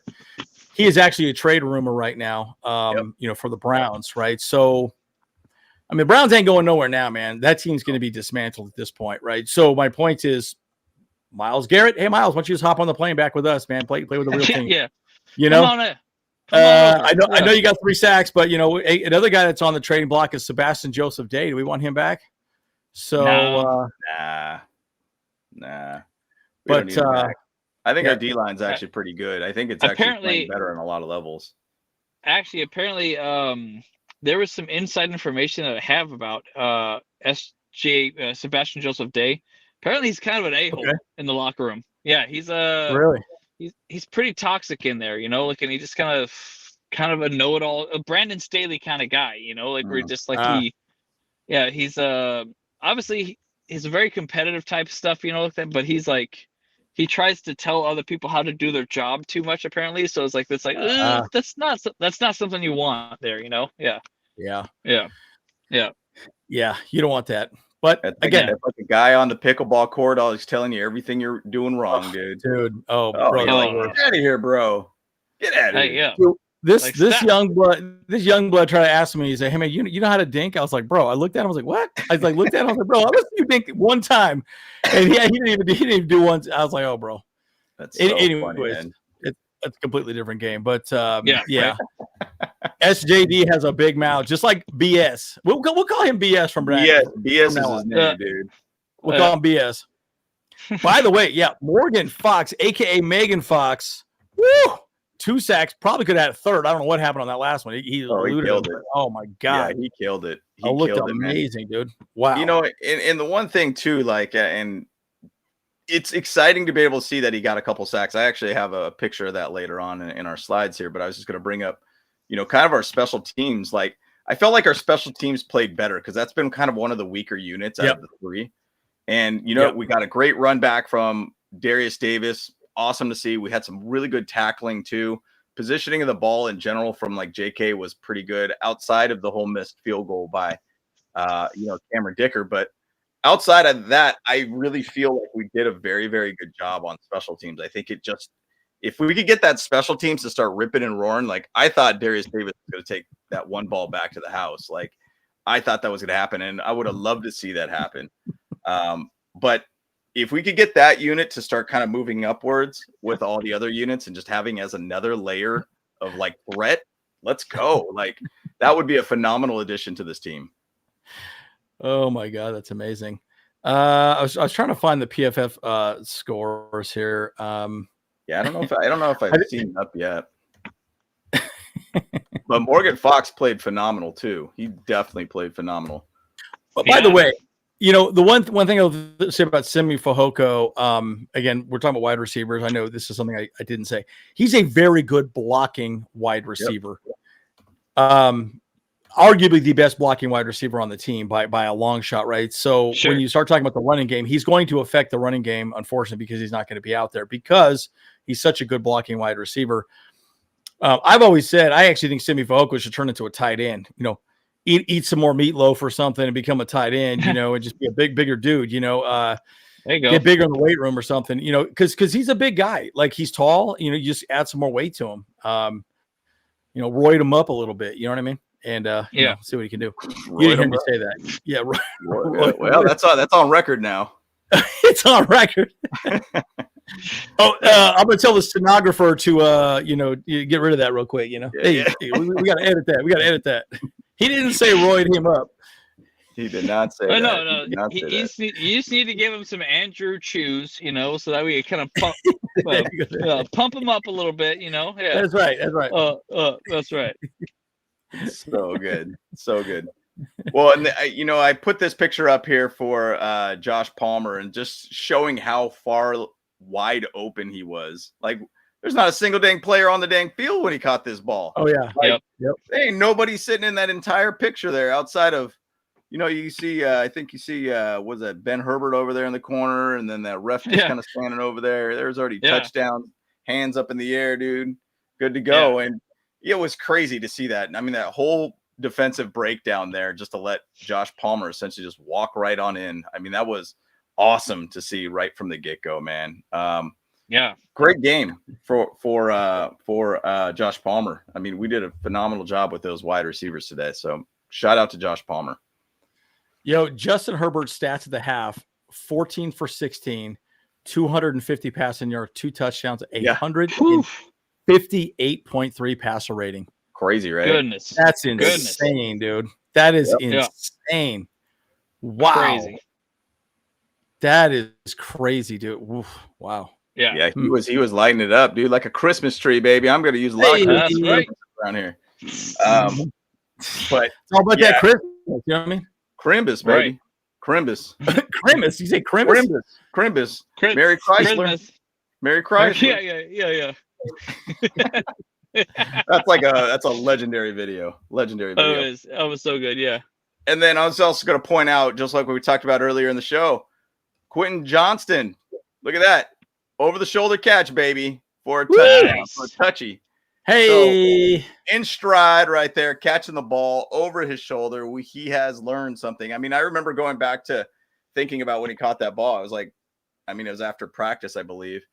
he is actually a trade rumor right now, for the Browns, right? So, I mean, Browns ain't going nowhere now, man. That team's going to be dismantled at this point, right? So my point is, Miles Garrett. Hey, Miles, why don't you just hop on the plane back with us, man? Play with the real team. Yeah. You know, Come on over. I know you got 3 sacks, but another guy that's on the trading block is Sebastian Joseph Day. Do we want him back? So nah. We don't need him back. I think our D line's actually pretty good. I think it's actually playing better on a lot of levels. Actually, apparently, there was some inside information that I have about Sebastian Joseph Day. Apparently, he's kind of an a-hole in the locker room. Yeah, he's really. He's pretty toxic in there, and he just kind of a know-it-all, a Brandon Staley kind of guy, we're just like he's obviously he's a very competitive type of stuff, like that, but he's like he tries to tell other people how to do their job too much apparently, so it's like that's not something you want there, Yeah, you don't want that. But again, it's like a guy on the pickleball court always telling you everything you're doing wrong, dude. Bro, get out of here, bro. Get out of here. Yeah. This young blood tried to ask me. He said, "Hey man, you know how to dink?" I was like, "Bro." I looked at him. I was like, "What?" I was like, looked at him. I was like, "Bro, I listened to you dink one time," and he didn't even do one. I was like, "Oh, bro." That's so anyways, funny, it's a completely different game. But SJD has a big mouth, just like BS. We'll call him BS from Brad. BS is his name, dude. We'll call him BS. By the way, Morgan Fox, aka Megan Fox. Woo! 2 sacks, probably could have had a third. I don't know what happened on that last one. He killed it. Oh my god, he killed it. He looked amazing, dude. Wow. And the one thing too, and it's exciting to be able to see that he got a couple sacks. I actually have a picture of that later on in our slides here, but I was just going to bring up, kind of our special teams. Like I felt like our special teams played better because that's been kind of one of the weaker units out of the 3. And we got a great run back from Darius Davis. Awesome to see. We had some really good tackling too. Positioning of the ball in general from like JK was pretty good outside of the whole missed field goal by Cameron Dicker. But outside of that, I really feel like we did a very, very good job on special teams. I think if we could get that special teams to start ripping and roaring, like I thought Darius Davis was going to take that one ball back to the house. Like I thought that was going to happen, and I would have loved to see that happen. But if we could get that unit to start kind of moving upwards with all the other units and just having as another layer of like threat, let's go. Like that would be a phenomenal addition to this team. Oh my God, that's amazing. I was trying to find the PFF scores here. I don't know if I've seen it up yet. But Morgan Fox played phenomenal too. He definitely played phenomenal. But by the way, the one thing I'll say about Simi Fehoko, again, we're talking about wide receivers. I know this is something I didn't say. He's a very good blocking wide receiver. Arguably the best blocking wide receiver on the team by a long shot, right? So when you start talking about the running game, he's going to affect the running game, unfortunately, because he's not going to be out there because he's such a good blocking wide receiver. I've always said I actually think Simi Fehoko should turn into a tight end. Eat some more meatloaf or something and become a tight end, and just be a bigger dude, there you go. Get bigger in the weight room or something, because he's a big guy. Like he's tall, you just add some more weight to him. Roid him up a little bit, you know what I mean? And see what he can do. You didn't hear me say that. Yeah. Well, that's on record now. It's on record. I'm gonna tell the stenographer to get rid of that real quick. Hey, we gotta edit that. We gotta edit that. He didn't say roid him up. He did not say that. No. You just need to give him some Andrew chews, so that we kind of pump him up a little bit, Yeah. That's right. That's right. So good. Well, and I put this picture up here for Josh Palmer and just showing how far wide open he was. Like there's not a single dang player on the dang field when he caught this ball. Oh yeah. Yep. There ain't nobody sitting in that entire picture there outside of, you see, I think you see, was that Ben Herbert over there in the corner, and then that ref just kind of standing over there. There's already touchdown, hands up in the air, dude. Good to go. And it was crazy to see that. I mean, that whole defensive breakdown there just to let Josh Palmer essentially just walk right on in. I mean, that was awesome to see right from the get-go, man. Great game for Josh Palmer. I mean, we did a phenomenal job with those wide receivers today. So shout out to Josh Palmer. Justin Herbert stats at the half, 14 for 16, 250 passing yards, 2 touchdowns, Yeah. 158.3 passer rating. Crazy, right? Goodness. That's insane, dude. That is insane. Wow. Crazy. That is crazy, dude. Oof. Wow. Yeah. He was lighting it up, dude, like a Christmas tree, baby. I'm gonna use a lot of That's right. around here. But it's all about that Christmas. You know what I mean? Crimbus, baby. Right. Crimbus. Crimbus. You say Crimbus? Crimbus. Mary Chrysler. Christmas. Mary Chrysler. Yeah. That's a legendary video. That was so good, yeah. And then I was also going to point out, just like what we talked about earlier in the show, Quentin Johnston. Look at that. Over the shoulder catch, baby, for a touchdown, for a touchy. Hey. So, in stride right there, catching the ball over his shoulder. He has learned something. I mean, I remember going back to thinking about when he caught that ball. I was like, it was after practice, I believe.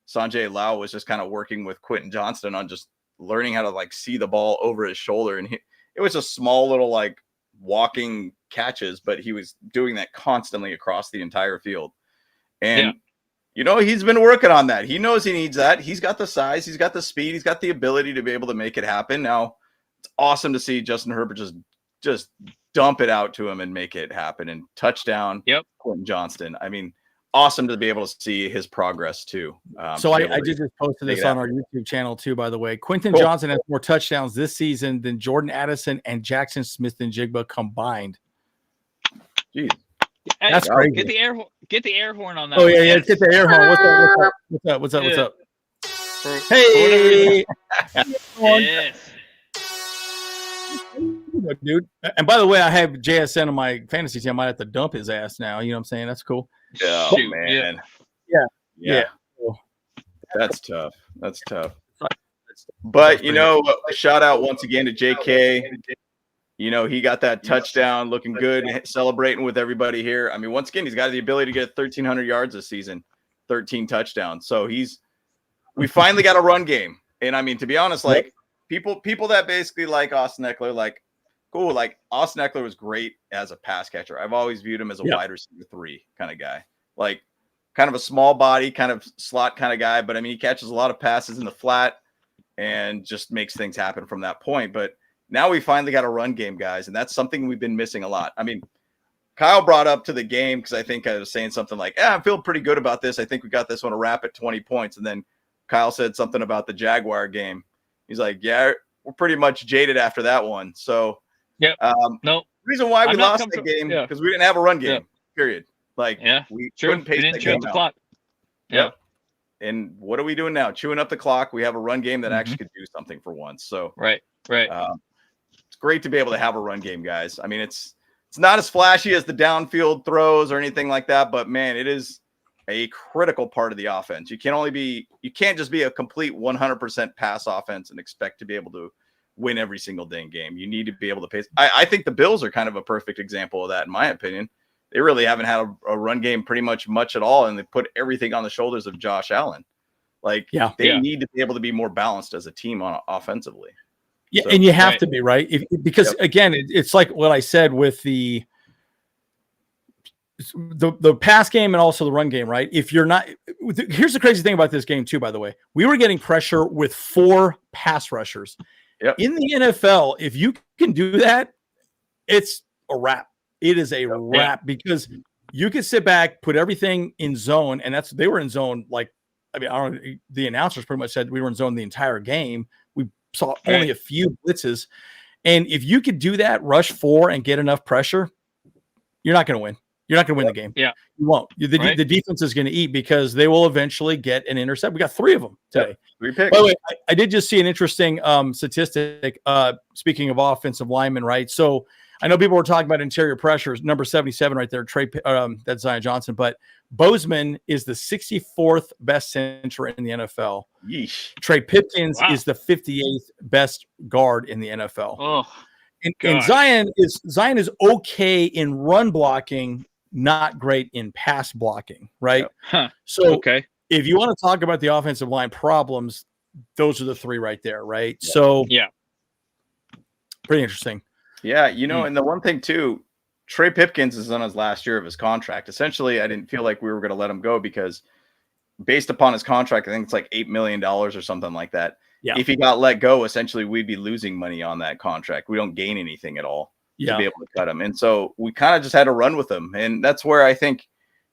Sanjay Lau was just kind of working with Quentin Johnston on just learning how to like see the ball over his shoulder. And it was a small little like walking catches, but he was doing that constantly across the entire field. And he's been working on that. He knows he needs that. He's got the size, he's got the speed, he's got the ability to be able to make it happen. Now it's awesome to see Justin Herbert just dump it out to him and make it happen. And touchdown. Quentin Johnston. Awesome to be able to see his progress too. So I just posted this on our YouTube channel too, by the way. Quentin Johnson has more touchdowns this season than Jordan Addison and Jackson Smith-Njigba combined. Jeez. That's crazy. Get the air horn on that. Oh yeah, get the air horn. What's up? Hey, yes. Dude. And by the way, I have JSN on my fantasy team. I might have to dump his ass now. You know what I'm saying? That's cool. Oh, man. Yeah. That's tough. But, shout out once again to JK. He got that touchdown looking good, celebrating with everybody here. Once again, he's got the ability to get 1,300 yards this season, 13 touchdowns. So we finally got a run game. And to be honest, like people that basically like Austin Eckler, like, cool. Like Austin Eckler was great as a pass catcher. I've always viewed him as a wide receiver 3 kind of guy, like kind of a small body, kind of slot kind of guy. But he catches a lot of passes in the flat and just makes things happen from that point. But now we finally got a run game, guys. And that's something we've been missing a lot. Kyle brought up to the game, because I think I was saying something like, I feel pretty good about this. I think we got this one a wrap at 20 points. And then Kyle said something about the Jaguar game. He's like, yeah, we're pretty much jaded after that one. So, no reason why we lost that game because we didn't have a run game. Period. Like we couldn't pace the game out. Clock. Yep. And what are we doing now? Chewing up the clock. We have a run game that actually could do something for once. So right. It's great to be able to have a run game, guys. It's not as flashy as the downfield throws or anything like that, but man, it is a critical part of the offense. You can't just be a complete 100% pass offense and expect to be able to win every single dang game. You need to be able to pace. I think the Bills are kind of a perfect example of that, in my opinion. They really haven't had a run game pretty much at all, and they put everything on the shoulders of Josh Allen. Like, they need to be able to be more balanced as a team offensively. Yeah, so, and you have to be, right? Because again, it's like what I said with the pass game and also the run game, right? If you're not, here's the crazy thing about this game too, by the way. We were getting pressure with 4 pass rushers. Yep. In the NFL, if you can do that, it's a wrap. It is a wrap because you can sit back, put everything in zone, and they were in zone. Like, the announcers pretty much said we were in zone the entire game. We saw only a few blitzes, and if you could do that, rush 4 and get enough pressure, you're not going to win. You're not going to win the game. Yeah, you won't. The defense is going to eat because they will eventually get an intercept. We got 3 of them today. 3 picks. By the way, I did just see an interesting statistic. Speaking of offensive linemen, right? So I know people were talking about interior pressures. Number 77 right there, that's Zion Johnson. But Bozeman is the 64th best center in the NFL. Yeesh. Trey Pipkins is the 58th best guard in the NFL. Oh, and Zion is okay in run blocking, not great in pass blocking, right? So if you want to talk about the offensive line problems, those are the 3 right there, right? Yeah. So pretty interesting. Yeah, and the one thing too, Trey Pipkins is on his last year of his contract. Essentially, I didn't feel like we were going to let him go because based upon his contract, I think it's like $8 million or something like that. Yeah. If he got let go, essentially we'd be losing money on that contract. We don't gain anything at all to be able to cut him. And so we kind of just had to run with him. And that's where I think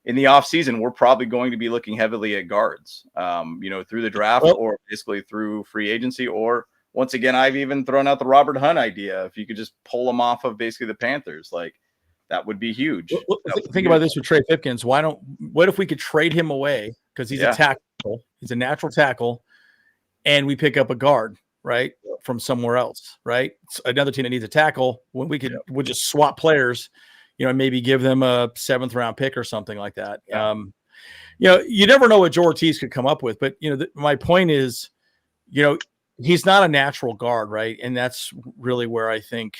in the offseason, we're probably going to be looking heavily at guards, through the draft or basically through free agency. Or once again, I've even thrown out the Robert Hunt idea. If you could just pull him off of basically the Panthers, like that would be huge. Think about this with Trey Pipkins. What if we could trade him away? Because he's a tackle, he's a natural tackle, and we pick up a guard, right, from somewhere else, right? It's another team that needs a tackle. When we'll just swap players, maybe give them a 7th round pick or something like that. Yeah. You never know what Joe Ortiz could come up with, but my point is, he's not a natural guard, right? And that's really where I think,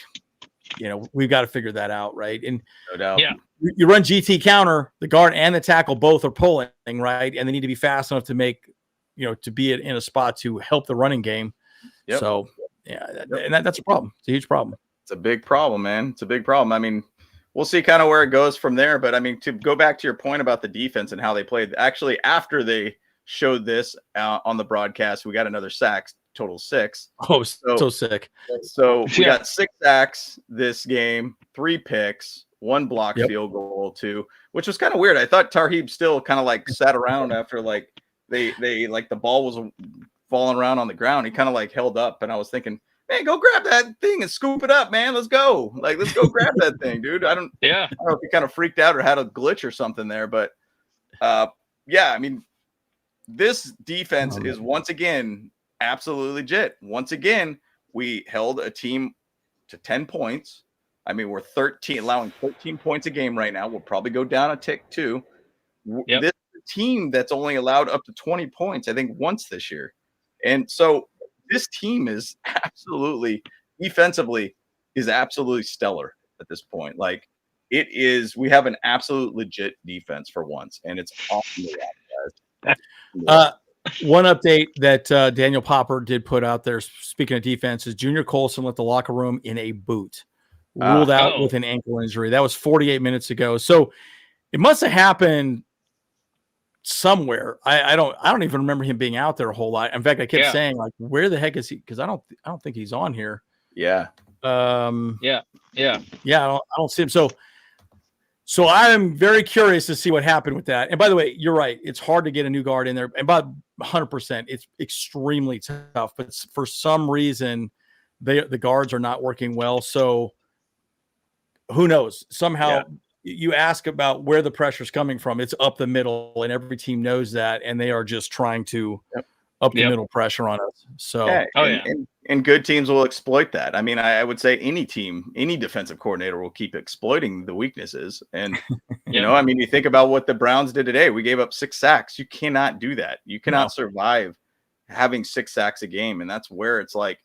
we've got to figure that out, right? And no doubt. Yeah. You run GT counter, the guard and the tackle both are pulling, right? And they need to be fast enough to make, to be in a spot to help the running game. Yep. So, that's a problem. It's a huge problem. It's a big problem, man. It's a big problem. I mean, we'll see kind of where it goes from there. But I mean, to go back to your point about the defense and how they played, actually, after they showed this on the broadcast, we got another sack, total 6. Oh, so sick. So we got 6 sacks this game, 3 picks, 1 blocked field goal, 2, which was kind of weird. I thought Tarheeb still kind of like sat around after like they like the ball was falling around on the ground. He kind of like held up, and I was thinking, man, go grab that thing and scoop it up, man. Let's go. Like, let's go grab that thing, dude. I don't know if he kind of freaked out or had a glitch or something there, but I mean, this defense is once again absolutely legit. Once again, we held a team to 10 points. I mean, we're allowing 13 points a game right now. We'll probably go down a tick too. Yep. This team that's only allowed up to 20 points, I think, once this year. And so this team is absolutely defensively is absolutely stellar at this point. Like, it is, we have an absolute legit defense for once, and it's awesome to watch, guys. One update that Daniel Popper did put out there, speaking of defense, is Junior Colson left the locker room in a boot, ruled out with an ankle injury. That was 48 minutes ago. So it must have happened somewhere. I don't even remember him being out there a whole lot. In fact, I kept saying, like, where the heck is he? Because I don't think he's on here. Yeah. I don't see him. So I'm very curious to see what happened with that. And by the way, you're right. It's hard to get a new guard in there. And about 100%, it's extremely tough. But for some reason, the guards are not working well. So who knows? Somehow you ask about where the pressure's coming from. It's up the middle, and every team knows that. And they are just trying to up the middle pressure on us. So, and good teams will exploit that. I mean, I would say any team, any defensive coordinator will keep exploiting the weaknesses. And, I mean, you think about what the Browns did today. We gave up 6 sacks. You cannot do that. You cannot survive having 6 sacks a game. And that's where it's like,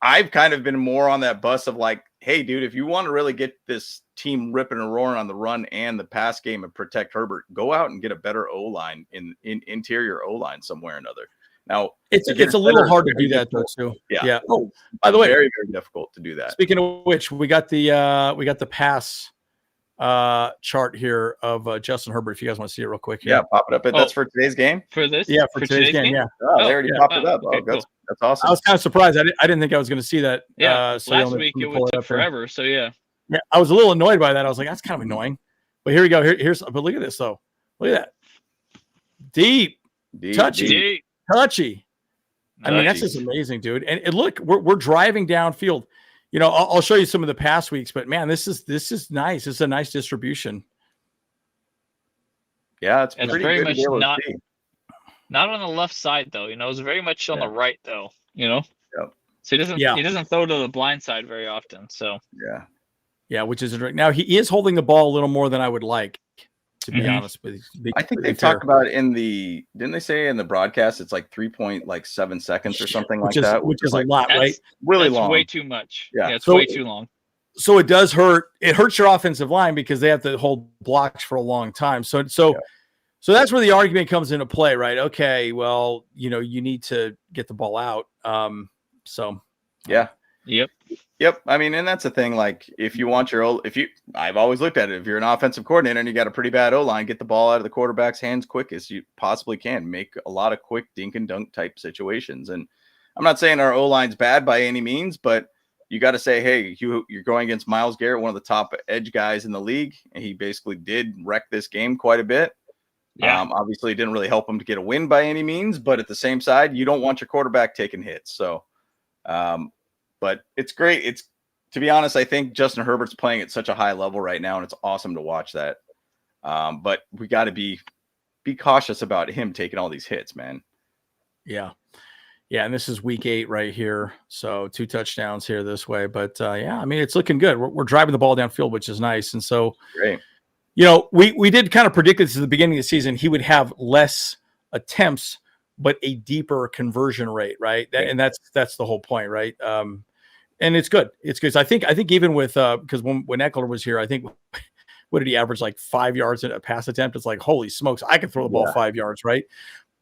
I've kind of been more on that bus of like, hey, dude, if you want to really get this team ripping and roaring on the run and the pass game and protect Herbert, go out and get a better O-line in interior O-line somewhere or another. Now, it's a little hard to do that though, too. Yeah. Oh, by the way, very, very difficult to do that. Speaking of which, we got the pass chart here of Justin Herbert. If you guys want to see it real quick here. Yeah, pop it up. That's for today's game. For this? Yeah, for today's game. Yeah. Oh, they already popped it up. Okay, That's awesome. I was kind of surprised. I didn't think I was going to see that. Yeah. So last week it would take forever. So yeah. Yeah, I was a little annoyed by that. I was like, that's kind of annoying. But here we go. But look at this though. Look at that. Deep. Touchy. Touchy. I mean, that's just amazing, dude. And look, we're driving downfield. I'll show you some of the past weeks, but man, this is nice. This is a nice distribution. Yeah, it's pretty very much not on the left side though. It's very much on the right though. So he doesn't throw to the blind side very often. So which is now he is holding the ball a little more than I would like. To be honest with you, I think they talked about didn't they say in the broadcast it's like 3.7 seconds or something like that, which is like, a lot, right? Really long, way too much. Yeah, it's so way too long. So it does hurt. It hurts your offensive line because they have to hold blocks for a long time. So that's where the argument comes into play, right? Okay, well, you need to get the ball out. Yep. I mean, and that's the thing. Like, if you want I've always looked at it. If you're an offensive coordinator and you got a pretty bad O-line, get the ball out of the quarterback's hands quick as you possibly can. Make a lot of quick dink and dunk type situations. And I'm not saying our O-line's bad by any means, but you got to say, hey, you're going against Myles Garrett, one of the top edge guys in the league. And he basically did wreck this game quite a bit. Yeah. Obviously, it didn't really help him to get a win by any means, but at the same side, you don't want your quarterback taking hits. So, but it's great. To be honest, I think Justin Herbert's playing at such a high level right now, and it's awesome to watch that. But we got to be cautious about him taking all these hits, man. Yeah. Yeah, and this is week 8 right here. So 2 touchdowns here this way. But, yeah, I mean, it's looking good. We're driving the ball downfield, which is nice. And so, great. You know, we did kind of predict this at the beginning of the season. He would have less attempts, but a deeper conversion rate, right? And that's the whole point, right? And it's good. It's good. So I think even with because when Eckler was here, I think what did he average, like 5 yards in a pass attempt? It's like, holy smokes, I can throw the ball 5 yards, right?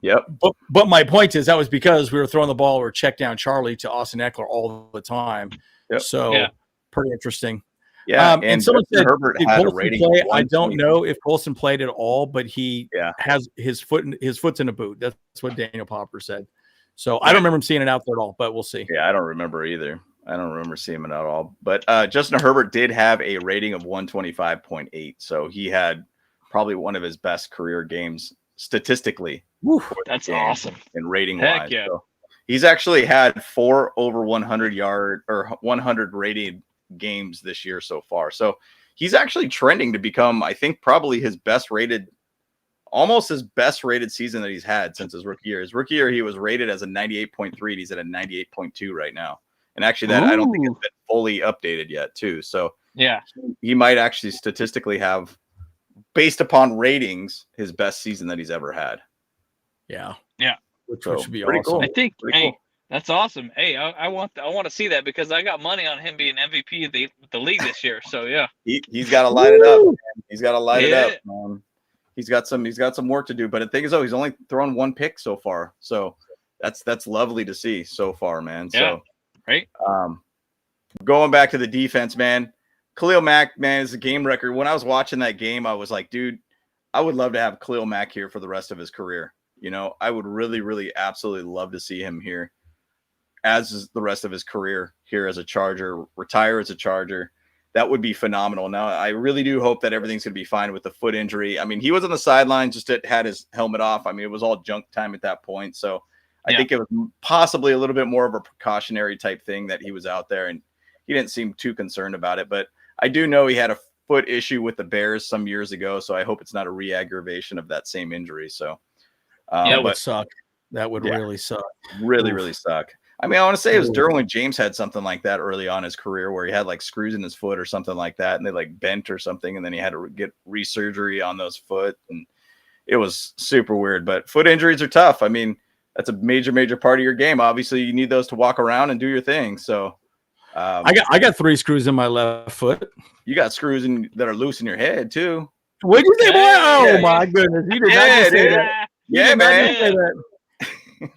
Yep. But my point is that was because we were throwing the ball or check down Charlie to Austin Eckler all the time. Yep. So pretty interesting. Yeah. And someone said Herbert had a rating. I don't know if Colson played at all, but he has his foot's in a boot. That's what Daniel Popper said. So I don't remember him seeing it out there at all, but we'll see. Yeah, I don't remember either. I don't remember seeing him at all. But Justin Herbert did have a rating of 125.8. So he had probably one of his best career games statistically. Woo, that's awesome. And rating Heck wise. yeah. So he's actually had 4 over 100 yard or 100 rated games this year so far. So he's actually trending to become, I think, probably almost his best rated season that he's had since his rookie year. His rookie year, he was rated as a 98.3. He's at a 98.2 right now. And actually that I don't think it's been fully updated yet too. So yeah, he might actually statistically have, based upon ratings, his best season that he's ever had. Yeah. Yeah. Which would be pretty awesome. cool. I think, Pretty cool. That's awesome. Hey, I want to see that because I got money on him being MVP of the league this year. So yeah, he's got to light it up. Man. He's got to light it up, man. He's got some work to do. But the thing is, he's only thrown 1 pick so far. So that's lovely to see so far, man. So right. Going back to the defense, man. Khalil Mack, man, is a game record. When I was watching that game, I was like, dude, I would love to have Khalil Mack here for the rest of his career. You know, I would really, really, absolutely love to see him here as is the rest of his career here as a Charger, retire as a Charger. That would be phenomenal. Now, I really do hope that everything's going to be fine with the foot injury. I mean, he was on the sideline, just had his helmet off. I mean, it was all junk time at that point. So I think it was possibly a little bit more of a precautionary type thing that he was out there, and he didn't seem too concerned about it. But I do know he had a foot issue with the Bears some years ago, so I hope it's not a re-aggravation of that same injury. So that would suck. That would really suck. Really, really suck. I mean, I want to say it was Derwin James had something like that early on in his career where he had like screws in his foot or something like that, and they like bent or something, and then he had to get resurgery on those foot, and it was super weird. But foot injuries are tough. I mean, that's a major, major part of your game. Obviously, you need those to walk around and do your thing. So I got 3 screws in my left foot. You got screws that are loose in your head too. What do you think? Oh my goodness! You did not just say that. Yeah, man.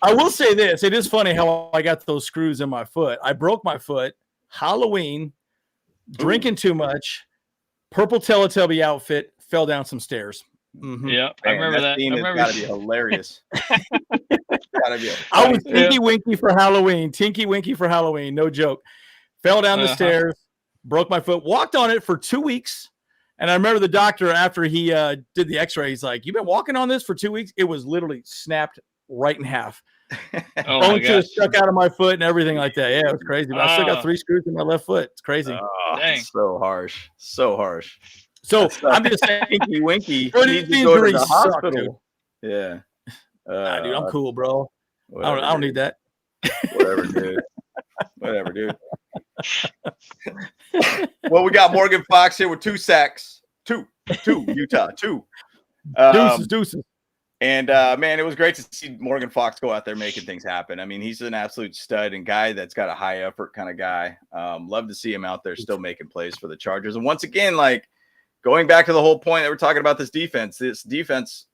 I will say this. It is funny how I got those screws in my foot. I broke my foot, Halloween, drinking too much, purple Teletubby outfit, fell down some stairs. Mm-hmm. Yeah, I remember that. It's got to be hilarious. I was Tinky Winky for Halloween. Tinky Winky for Halloween. No joke. Fell down the stairs, broke my foot, walked on it for 2 weeks. And I remember the doctor, after he did the x-ray, he's like, "You've been walking on this for 2 weeks?" It was literally snapped right in half. Bone just stuck out of my foot and everything like that. Yeah, it was crazy. But I still got 3 screws in my left foot. It's crazy. Dang. So harsh. So harsh. So I'm just saying, Tinky Winky needs to go to the hospital. Yeah. Nah, dude, I'm cool, bro. I don't need that. Whatever, dude. Whatever, dude. Well, we got Morgan Fox here with 2 sacks. Two, Utah, 2. Deuces. And, man, it was great to see Morgan Fox go out there making things happen. I mean, he's an absolute stud and guy that's got a high effort kind of guy. Love to see him out there still making plays for the Chargers. And once again, like, going back to the whole point that we're talking about this defense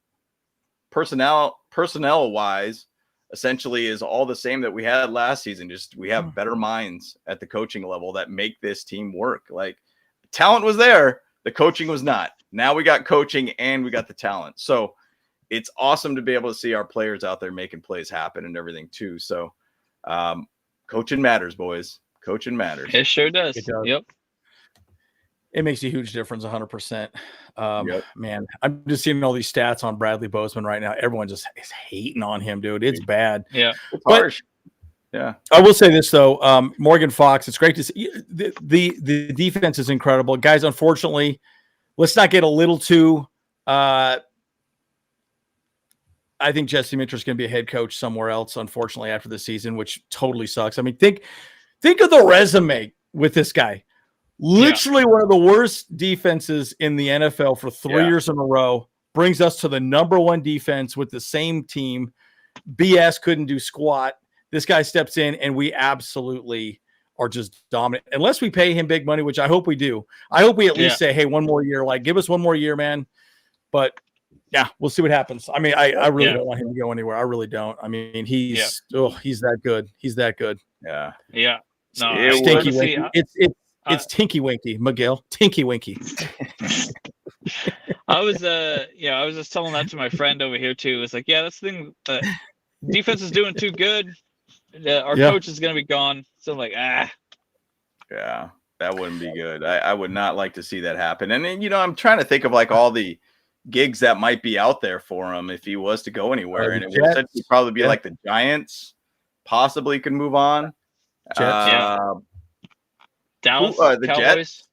personnel-wise, essentially is all the same that we had last season. Just we have better minds at the coaching level that make this team work. Like talent was there, the coaching was not. Now we got coaching and we got the talent. So it's awesome to be able to see our players out there making plays happen and everything too. So coaching matters, boys. Coaching matters. It sure does. It does. Yep. It makes a huge difference, 100%. Yep. Man, I'm just seeing all these stats on Bradley Bozeman right now. Everyone just is hating on him, dude. It's bad. Yeah. It's harsh. Yeah. I will say this though, Morgan Fox. It's great to see the defense is incredible, guys. Unfortunately, let's not get a little too. I think Jesse Minter is going to be a head coach somewhere else, unfortunately, after the season, which totally sucks. I mean, think of the resume with this guy. Literally one of the worst defenses in the NFL for 3 years in a row, brings us to the number one defense with the same team. BS couldn't do squat. This guy steps in, and we absolutely are just dominant. Unless we pay him big money, which I hope we do. I hope we at least say, hey, one more year. Like, give us one more year, man. But, yeah, we'll see what happens. I mean, I really don't want him to go anywhere. I really don't. I mean, he's that good. He's that good. Yeah. Yeah. No, Stinky Winky. It's Tinky Winky, Miguel. Tinky Winky. I was just telling that to my friend over here too. It's like, that's the thing. Defense is doing too good. Our coach is going to be gone. So I'm like, Yeah, that wouldn't be good. I would not like to see that happen. And then, I'm trying to think of like all the gigs that might be out there for him if he was to go anywhere. And it would essentially probably be like the Giants possibly could move on. Dallas,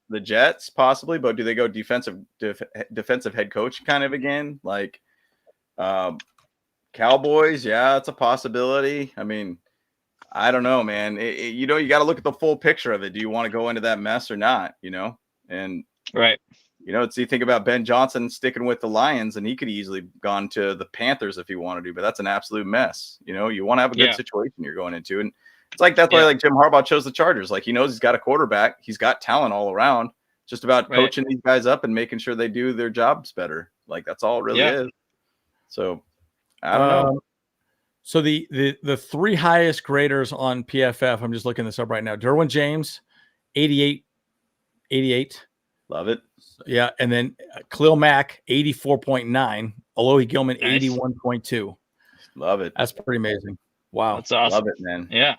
the Jets possibly, but do they go defensive head coach kind of again? Like Cowboys, it's a possibility. I mean, I don't know, man. You got to look at the full picture of it. Do you want to go into that mess or not? And right. So you think about Ben Johnson sticking with the Lions, and he could easily gone to the Panthers if he wanted to, but that's an absolute mess. You want to have a good situation you're going into, and it's like that's why like Jim Harbaugh chose the Chargers. Like he knows he's got a quarterback, he's got talent all around. Just about coaching these guys up and making sure they do their jobs better. Like that's all it really is. So I don't know. So the three highest graders on PFF, I'm just looking this up right now. Derwin James, 88. Love it. Yeah, and then Khalil Mack, 84.9. Alohi Gilman, 81.2. Love it. That's pretty amazing. Wow. That's awesome. Love it, man. Yeah.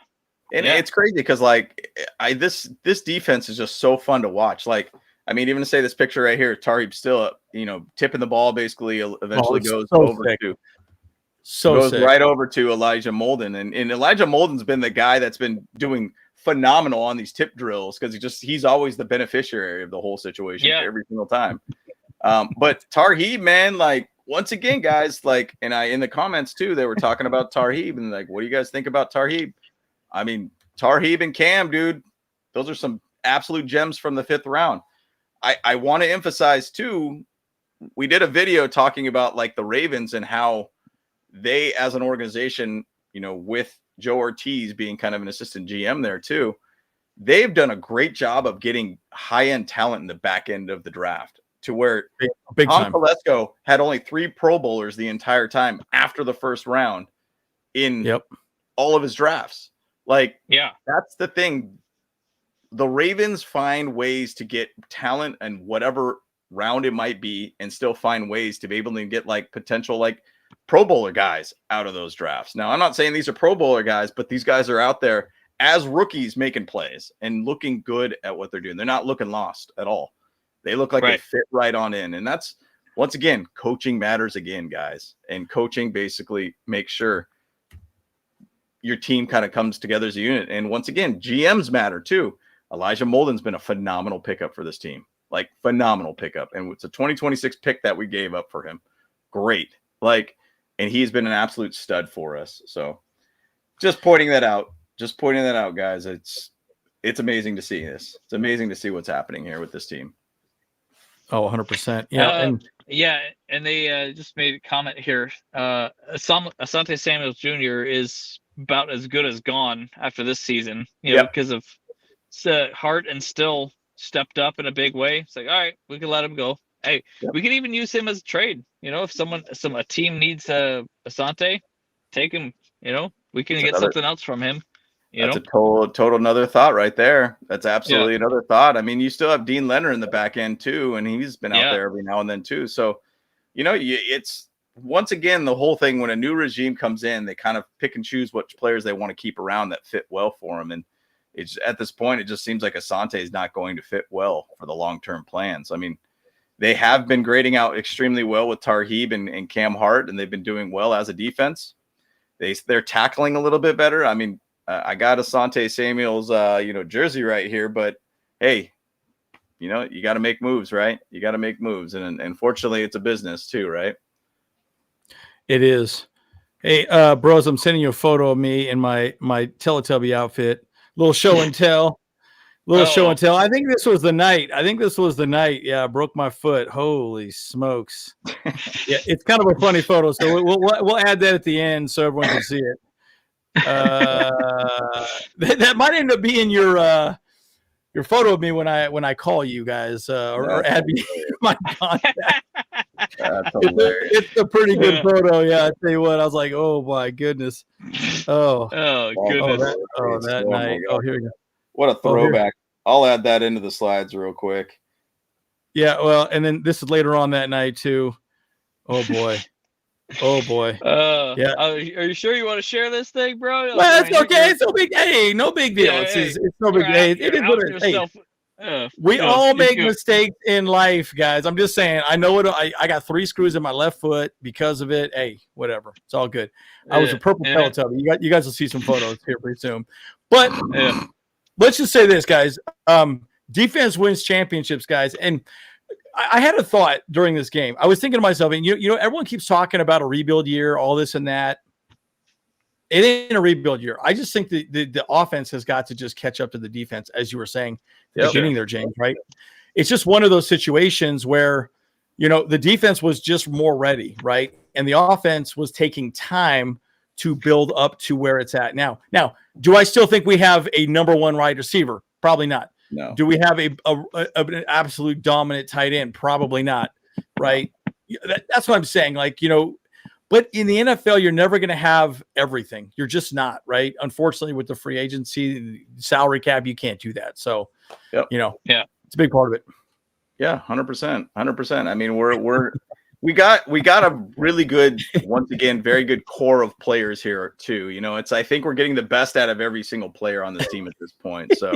And it's crazy because like this defense is just so fun to watch. Like, I mean, even to say this picture right here, Tariq still, tipping the ball basically eventually goes over right over to Elijah Molden. And Elijah Molden's been the guy that's been doing phenomenal on these tip drills because he's always the beneficiary of the whole situation every single time. But Tarheeb, man, like once again, guys, like, and in the comments too, they were talking about Tarheeb and like, what do you guys think about Tarheeb? I mean, Tarheeb and Cam, dude, those are some absolute gems from the 5th round. I want to emphasize too, we did a video talking about like the Ravens and how they as an organization, with Joe Ortiz being kind of an assistant GM there too, they've done a great job of getting high-end talent in the back end of the draft to where Tom Telesco had only 3 Pro Bowlers the entire time after the 1st round in all of his drafts. Like, that's the thing. The Ravens find ways to get talent and whatever round it might be and still find ways to be able to get like potential like Pro Bowler guys out of those drafts. Now, I'm not saying these are Pro Bowler guys, but these guys are out there as rookies making plays and looking good at what they're doing. They're not looking lost at all. They look like they fit right on in. And that's, once again, coaching matters again, guys. And coaching basically makes sure your team kind of comes together as a unit. And once again, GMs matter too. Elijah Molden's been a phenomenal pickup for this team. Like, phenomenal pickup. And it's a 2026 pick that we gave up for him. Great. Like, and he's been an absolute stud for us. So just pointing that out. Just pointing that out, guys. It's amazing to see this. It's amazing to see what's happening here with this team. Oh, 100%. Yeah. And they just made a comment here. Asante Samuel Jr. is about as good as gone after this season, because of Hart and Still stepped up in a big way. It's like, all right, we can let him go. Hey, we can even use him as a trade. If a team needs Asante, take him, You know, we can get something else from him. That's a total another thought right there. That's absolutely another thought. I mean, you still have Dean Leonard in the back end too, and he's been out there every now and then too. So, it's once again the whole thing when a new regime comes in, they kind of pick and choose what players they want to keep around that fit well for them. And it's at this point, it just seems like Asante is not going to fit well for the long-term plans. I mean, they have been grading out extremely well with Tarheeb and Cam Hart, and they've been doing well as a defense. They're tackling a little bit better. I mean, I got Asante Samuel's, jersey right here, but hey, you got to make moves, right? You got to make moves. And unfortunately it's a business too, right? It is. Hey, bros, I'm sending you a photo of me in my Teletubby outfit, little show and tell, show and tell. I think this was the night. Yeah. I broke my foot. Holy smokes. Yeah. It's kind of a funny photo. So we'll add that at the end so everyone can see it. That might end up being your photo of me when I call you guys or add me in my contact. It's a pretty good photo. Yeah, I tell you what, I was like, oh my goodness. Oh goodness. That night. Oh, here we go. What a throwback. I'll add that into the slides real quick. Yeah, well, and then this is later on that night too. Oh boy. Yeah. Are you sure you want to share this thing, bro? Well, it's okay. It's no big. Hey, no big deal. It's no big. It is what it is. We all make mistakes in life, guys. I'm just saying. I know what I got 3 screws in my left foot because of it. Hey, whatever. It's all good. I was a purple Teletubby. You guys will see some photos here pretty soon. But let's just say this, guys. Defense wins championships, guys. And I had a thought during this game. I was thinking to myself, and everyone keeps talking about a rebuild year, all this and that. It ain't a rebuild year. I just think the offense has got to just catch up to the defense, as you were saying, beginning there, James, right? It's just one of those situations where, the defense was just more ready, right? And the offense was taking time to build up to where it's at now. Now, do I still think we have a number 1 wide receiver? Probably not. No. Do we have an absolute dominant tight end? Probably not, right? That's what I'm saying. But in the NFL, you're never going to have everything. You're just not, right? Unfortunately, with the free agency, salary cap, you can't do that. So, it's a big part of it. Yeah, 100%, 100%. I mean, we got a really good, once again, very good core of players here too. I think we're getting the best out of every single player on this team at this point. So.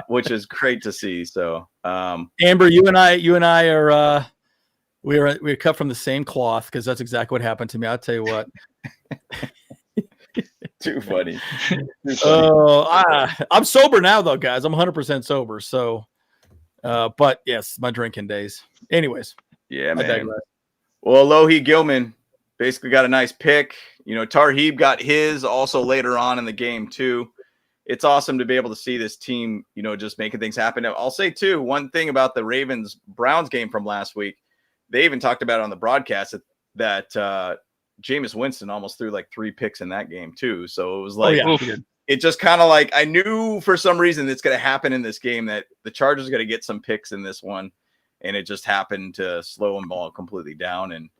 Which is great to see. So, Amber, you and I are we're cut from the same cloth because that's exactly what happened to me. I'll tell you what. Too funny. Oh, I'm sober now, though, guys. I'm 100% sober. So, but yes, my drinking days. Anyways, yeah, man. Well, Alohi Gilman basically got a nice pick. Tarheeb got his also later on in the game too. It's awesome to be able to see this team, just making things happen. I'll say too, one thing about the Ravens-Browns game from last week, they even talked about it on the broadcast that Jameis Winston almost threw like 3 picks in that game too. So it was like, it just kind of like, I knew for some reason it's going to happen in this game that the Chargers are going to get some picks in this one. And it just happened to slow them all completely down and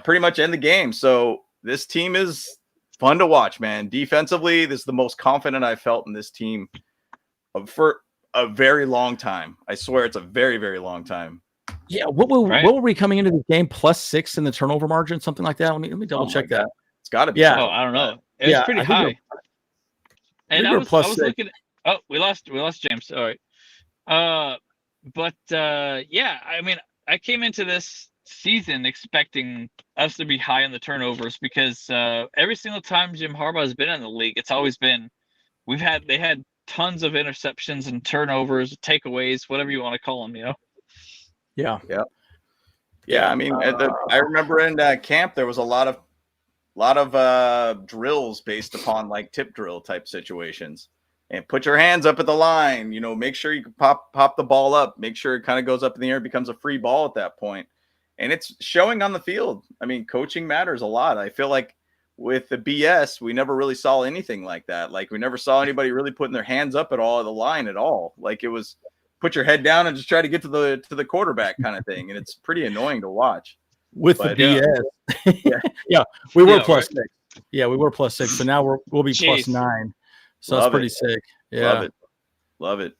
pretty much end the game. So this team is fun to watch, man. Defensively, this is the most confident I've felt in this team for a very long time. I swear it's a very, very long time. Yeah. What were we coming into the game? +6 in the turnover margin, something like that? Let me double check that. It's got to be. Yeah. Oh, I don't know. It's pretty high. And I was looking at, we lost James. All right. I mean, I came into this season expecting us to be high on the turnovers because every single time Jim Harbaugh has been in the league, it's always been they had tons of interceptions and turnovers, takeaways, whatever you want to call them, Yeah. I mean, I remember in camp there was a lot of drills based upon like tip drill type situations. And put your hands up at the line, make sure you can pop the ball up, make sure it kind of goes up in the air, becomes a free ball at that point. And it's showing on the field. I mean, coaching matters a lot. I feel like with the BS, we never really saw anything like that. Like we never saw anybody really putting their hands up at all at the line at all. Like it was put your head down and just try to get to the quarterback kind of thing. And it's pretty annoying to watch. With the BS. We were +6. Yeah, we were +6, so now we'll be Jeez. +9. So Love that's pretty it. sick. Yeah. Love it.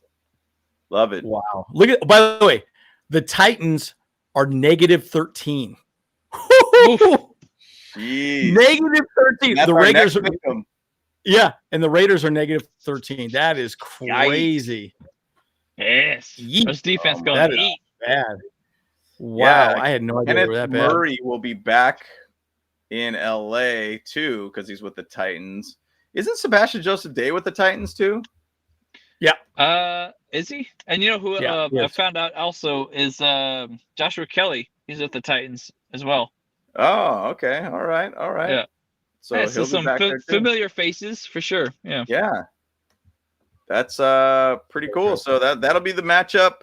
Wow. Look at, by the way, the Titans are -13. Jeez. -13. That's The our Raiders next are, victim. yeah, and the Raiders are -13. That is crazy. Yes. Yeet. This defense Oh, going that to is eat. bad. Wow, Yeah, I had no idea they Kenneth were that bad. Murray will be back in LA too because he's with the Titans. Isn't Sebastian Joseph Day with the Titans too? Is he? And you know who Yeah, I found out also is Joshua Kelly. He's with the Titans as well. Oh, okay. All right. Yeah. So Yeah, he'll be some back there too. familiar faces for sure. Yeah. Yeah. That's pretty cool. So that'll be the matchup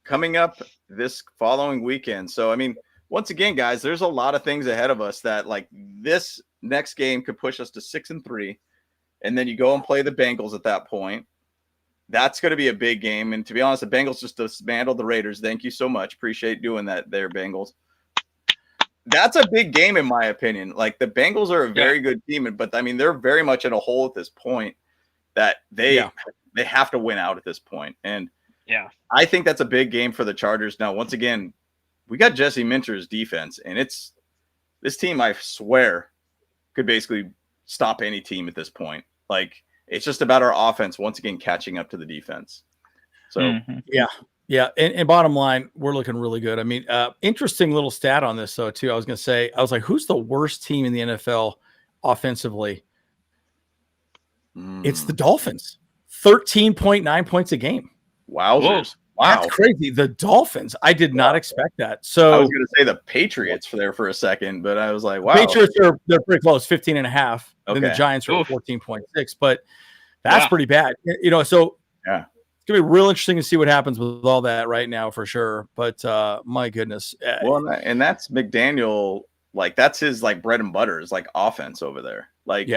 coming up this following weekend. So I mean, once again, guys, there's a lot of things ahead of us that like this next game could push us to 6-3, and then you go and play the Bengals at that point. That's going to be a big game. And to be honest, the Bengals just dismantled the Raiders. Thank you so much. Appreciate doing that there, Bengals. That's a big game in my opinion. Like the Bengals are a very good team, but I mean, they're very much in a hole at this point that they have to win out at this point. And I think that's a big game for the Chargers. Now, once again, we got Jesse Minter's defense, and it's this team, I swear, could basically stop any team at this point. Like, it's just about our offense once again catching up to the defense. So, yeah. And bottom line, we're looking really good. I mean, interesting little stat on this, though, too. I was going to say, I was like, who's the worst team in the NFL offensively? It's the Dolphins. 13.9 points a game. Wowzers. Wow. That's crazy. The Dolphins. I did not expect that. So I was going to say the Patriots for a second, but I was like, wow. Patriots they're pretty close, 15.5. Okay. Then the Giants are 14.6, but that's pretty bad. You know, so it's gonna be real interesting to see what happens with all that right now for sure. But my goodness. Well, and that's McDaniel, like that's his like bread and butter is like offense over there. Like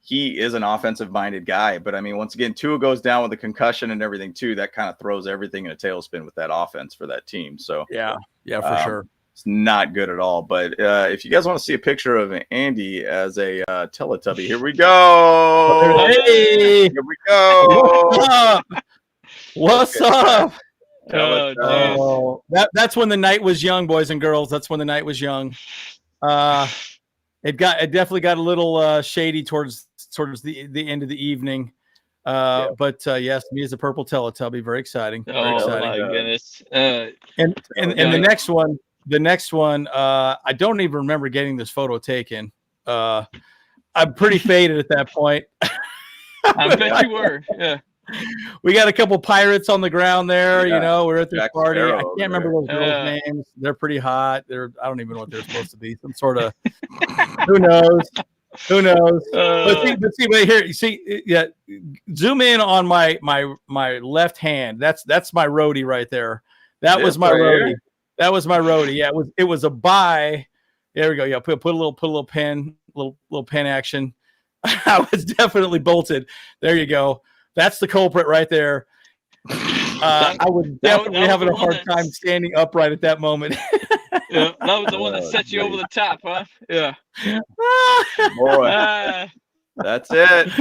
he is an offensive minded guy, but I mean, once again, Tua goes down with a concussion and everything too. That kind of throws everything in a tailspin with that offense for that team. So for sure. It's not good at all. But if you guys want to see a picture of Andy as a Teletubby, here we go. Hey, here we go. What's up? Oh, that's when the night was young, boys and girls. That's when the night was young. It definitely got a little shady towards the end of the evening. But yes, me as a purple Teletubby, very exciime. Very exciting. My goodness. And the next one, I don't even remember getting this photo taken. I'm pretty faded at that point. I bet you were. Yeah. We got a couple pirates on the ground there. You know, we're at this party. I can't remember those girls' names. They're pretty hot. I don't even know what they're supposed to be. Some sort of who knows. But see right here. You see, zoom in on my left hand. That's my roadie right there. That was my roadie. That was my roadie. Yeah, it was a buy. There we go. Yeah, put a little pen, little pen action. I was definitely bolted. There you go. That's the culprit right there. I was definitely having a hard time standing upright at that moment. Yeah, that was the one that set you over the top, huh? Yeah. Boy. That's it.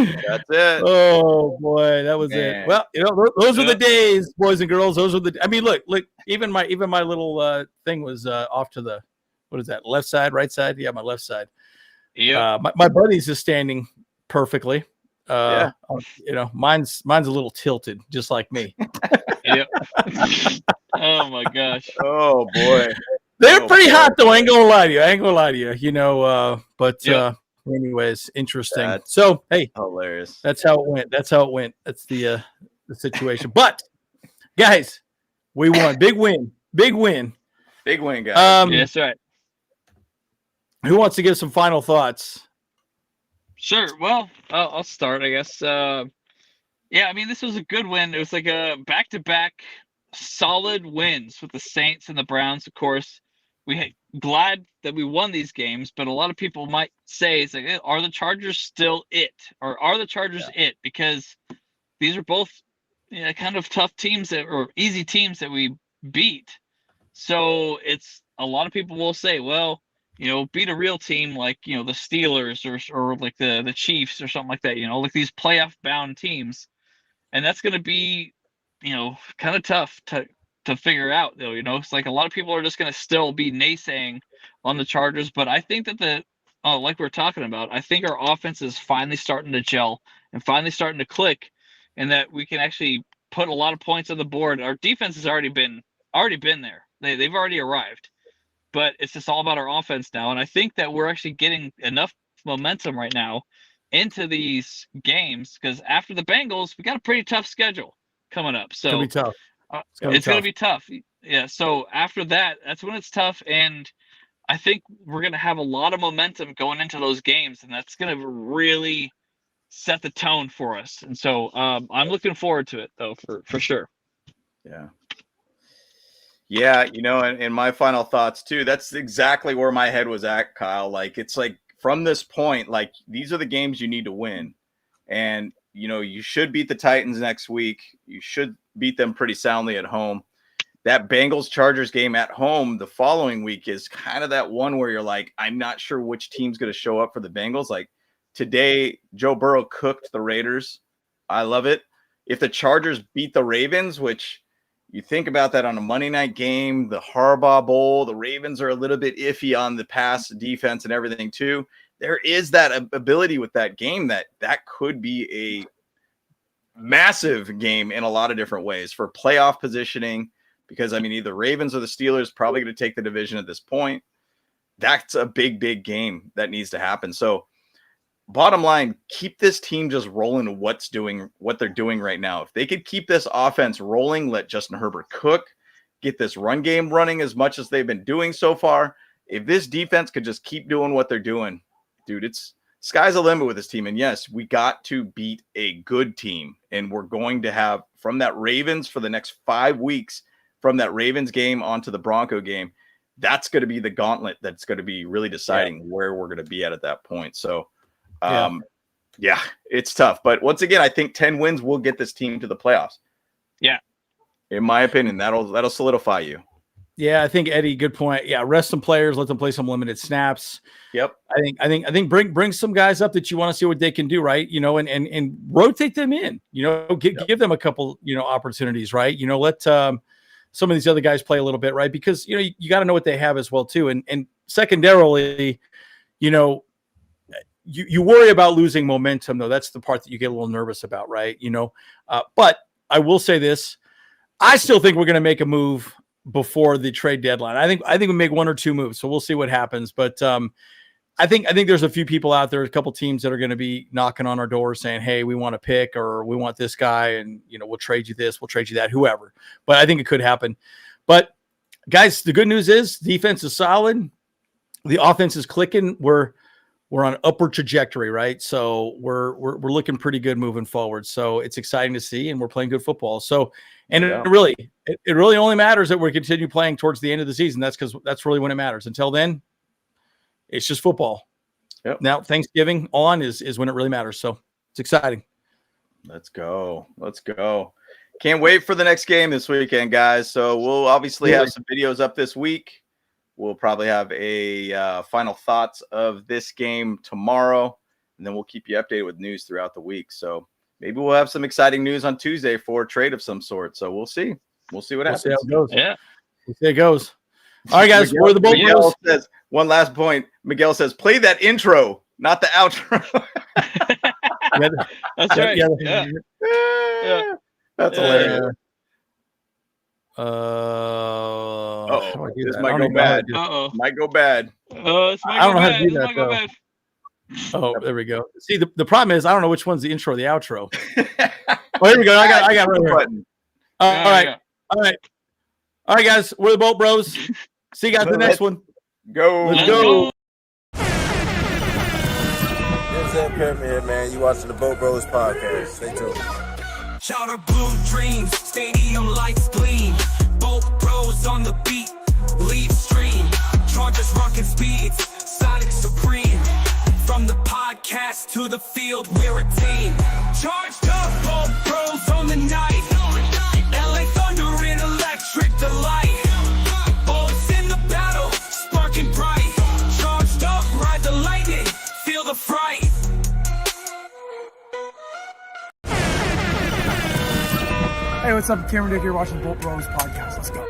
Oh boy, that was it. Well, you know, those are the days, boys and girls. Those are the. I mean, look. Even my little thing was off to the, what is that? Left side, right side? Yeah, my left side. Yeah. My buddy's is standing perfectly. You know, mine's a little tilted, just like me. Yep. Oh my gosh. Oh boy. They're pretty hot though. I ain't gonna lie to you. You know, but anyways, interesting. So hey, hilarious. That's how it went. That's the situation. But guys, we won. Big win, guys. That's right. Who wants to give some final thoughts? Sure. Well, I'll start, I guess. I mean, this was a good win. It was like a back-to-back solid wins with the Saints and the Browns, of course. Glad that we won these games, but a lot of people might say, it's like, are the Chargers still it? Or are the Chargers it? Because these are both kind of tough teams or easy teams that we beat. So it's a lot of people will say, well, beat a real team like, the Steelers or like the Chiefs or something like that, like these playoff bound teams. And that's going to be, kind of tough to figure out though. It's like a lot of people are just going to still be naysaying on the Chargers, but I think that like we're talking about, I think our offense is finally starting to gel and finally starting to click, and that we can actually put a lot of points on the board. Our defense has already been there. They've already arrived, but it's just all about our offense now. And I think that we're actually getting enough momentum right now into these games, because after the Bengals, we got a pretty tough schedule coming up. So It's gonna be tough. It's going to be tough. Yeah. So after that's when it's tough. And I think we're going to have a lot of momentum going into those games, and that's going to really set the tone for us. And so I'm looking forward to it though, for sure. Yeah. Yeah. And my final thoughts too, that's exactly where my head was at, Kyle. Like, it's like from this point, like these are the games you need to win. And, you should beat the Titans next week. You should beat them pretty soundly at home. That Bengals-Chargers game at home the following week is kind of that one where you're like, I'm not sure which team's going to show up for the Bengals. Like today, Joe Burrow cooked the Raiders. I love it. If the Chargers beat the Ravens, which you think about that on a Monday night game, the Harbaugh Bowl, the Ravens are a little bit iffy on the pass defense and everything too. There is that ability with that game that could be a massive game in a lot of different ways for playoff positioning, because either Ravens or the Steelers probably going to take the division at this point. That's a big, big game that needs to happen. So bottom line, keep this team just rolling what they're doing right now. If they could keep this offense rolling, let Justin Herbert cook, get this run game running as much as they've been doing so far. If this defense could just keep doing what they're doing, dude, it's sky's the limit with this team. And yes, we got to beat a good team, and we're going to have from that Ravens for the next 5 weeks, from that Ravens game onto the Bronco game. That's going to be the gauntlet that's going to be really deciding where we're going to be at that point. So, yeah, it's tough. But once again, I think 10 wins will get this team to the playoffs. Yeah. In my opinion, that'll solidify you. Yeah, I think Eddie, good point. Yeah, rest some players, let them play some limited snaps. Yep. I think bring some guys up that you want to see what they can do, right? And rotate them in. Give them a couple, opportunities, right? Let some of these other guys play a little bit, right? Because you got to know what they have as well too. And secondarily, you worry about losing momentum though. That's the part that you get a little nervous about, right? But I will say this: I still think we're going to make a move before the trade deadline. I think we make 1 or 2 moves, so we'll see what happens. But I think there's a few people out there, a couple teams that are going to be knocking on our door saying, "Hey, we want to pick, or we want this guy, and we'll trade you this, we'll trade you that, whoever." But I think it could happen. But guys, the good news is defense is solid, the offense is clicking. We're on an upward trajectory, right? So we're looking pretty good moving forward. So it's exciting to see, and we're playing good football. So, and it really only matters that we continue playing towards the end of the season. That's really when it matters. Until then, it's just football. Yep. Now Thanksgiving on is when it really matters. So it's exciting. Let's go. Can't wait for the next game this weekend, guys. So we'll obviously have some videos up this week. We'll probably have a final thoughts of this game tomorrow, and then we'll keep you updated with news throughout the week. So maybe we'll have some exciting news on Tuesday for a trade of some sort. So we'll see. We'll see what happens. See how it goes. Yeah. We'll see how it goes. All right, guys. We're the Miguel says, one last point. Miguel says, play that intro, not the outro. That's right. Yeah. That's hilarious. This might go bad. Might go bad. I don't know how to do that though. Oh, there we go. See, the problem is I don't know which one's the intro or the outro. Oh, here we go. I got it right here. All right, guys. We're the Boat Bros. See you guys in the next one. Let's go. It's Sam Kermit, man. You watching the Boat Bros podcast. Stay tuned. Chowder blue dreams, stadium lights gleam. Boat Bros on the beat, leave stream. Chargers rocking speeds, Sonic supreme. From the podcast to the field, we're a team. Charged up, Boat Bros on the night. LA Thunder in electric delight. Bullets in the battle, sparking bright. what's up? Cameron Dick here watching the Bolt Bros podcast. Let's go.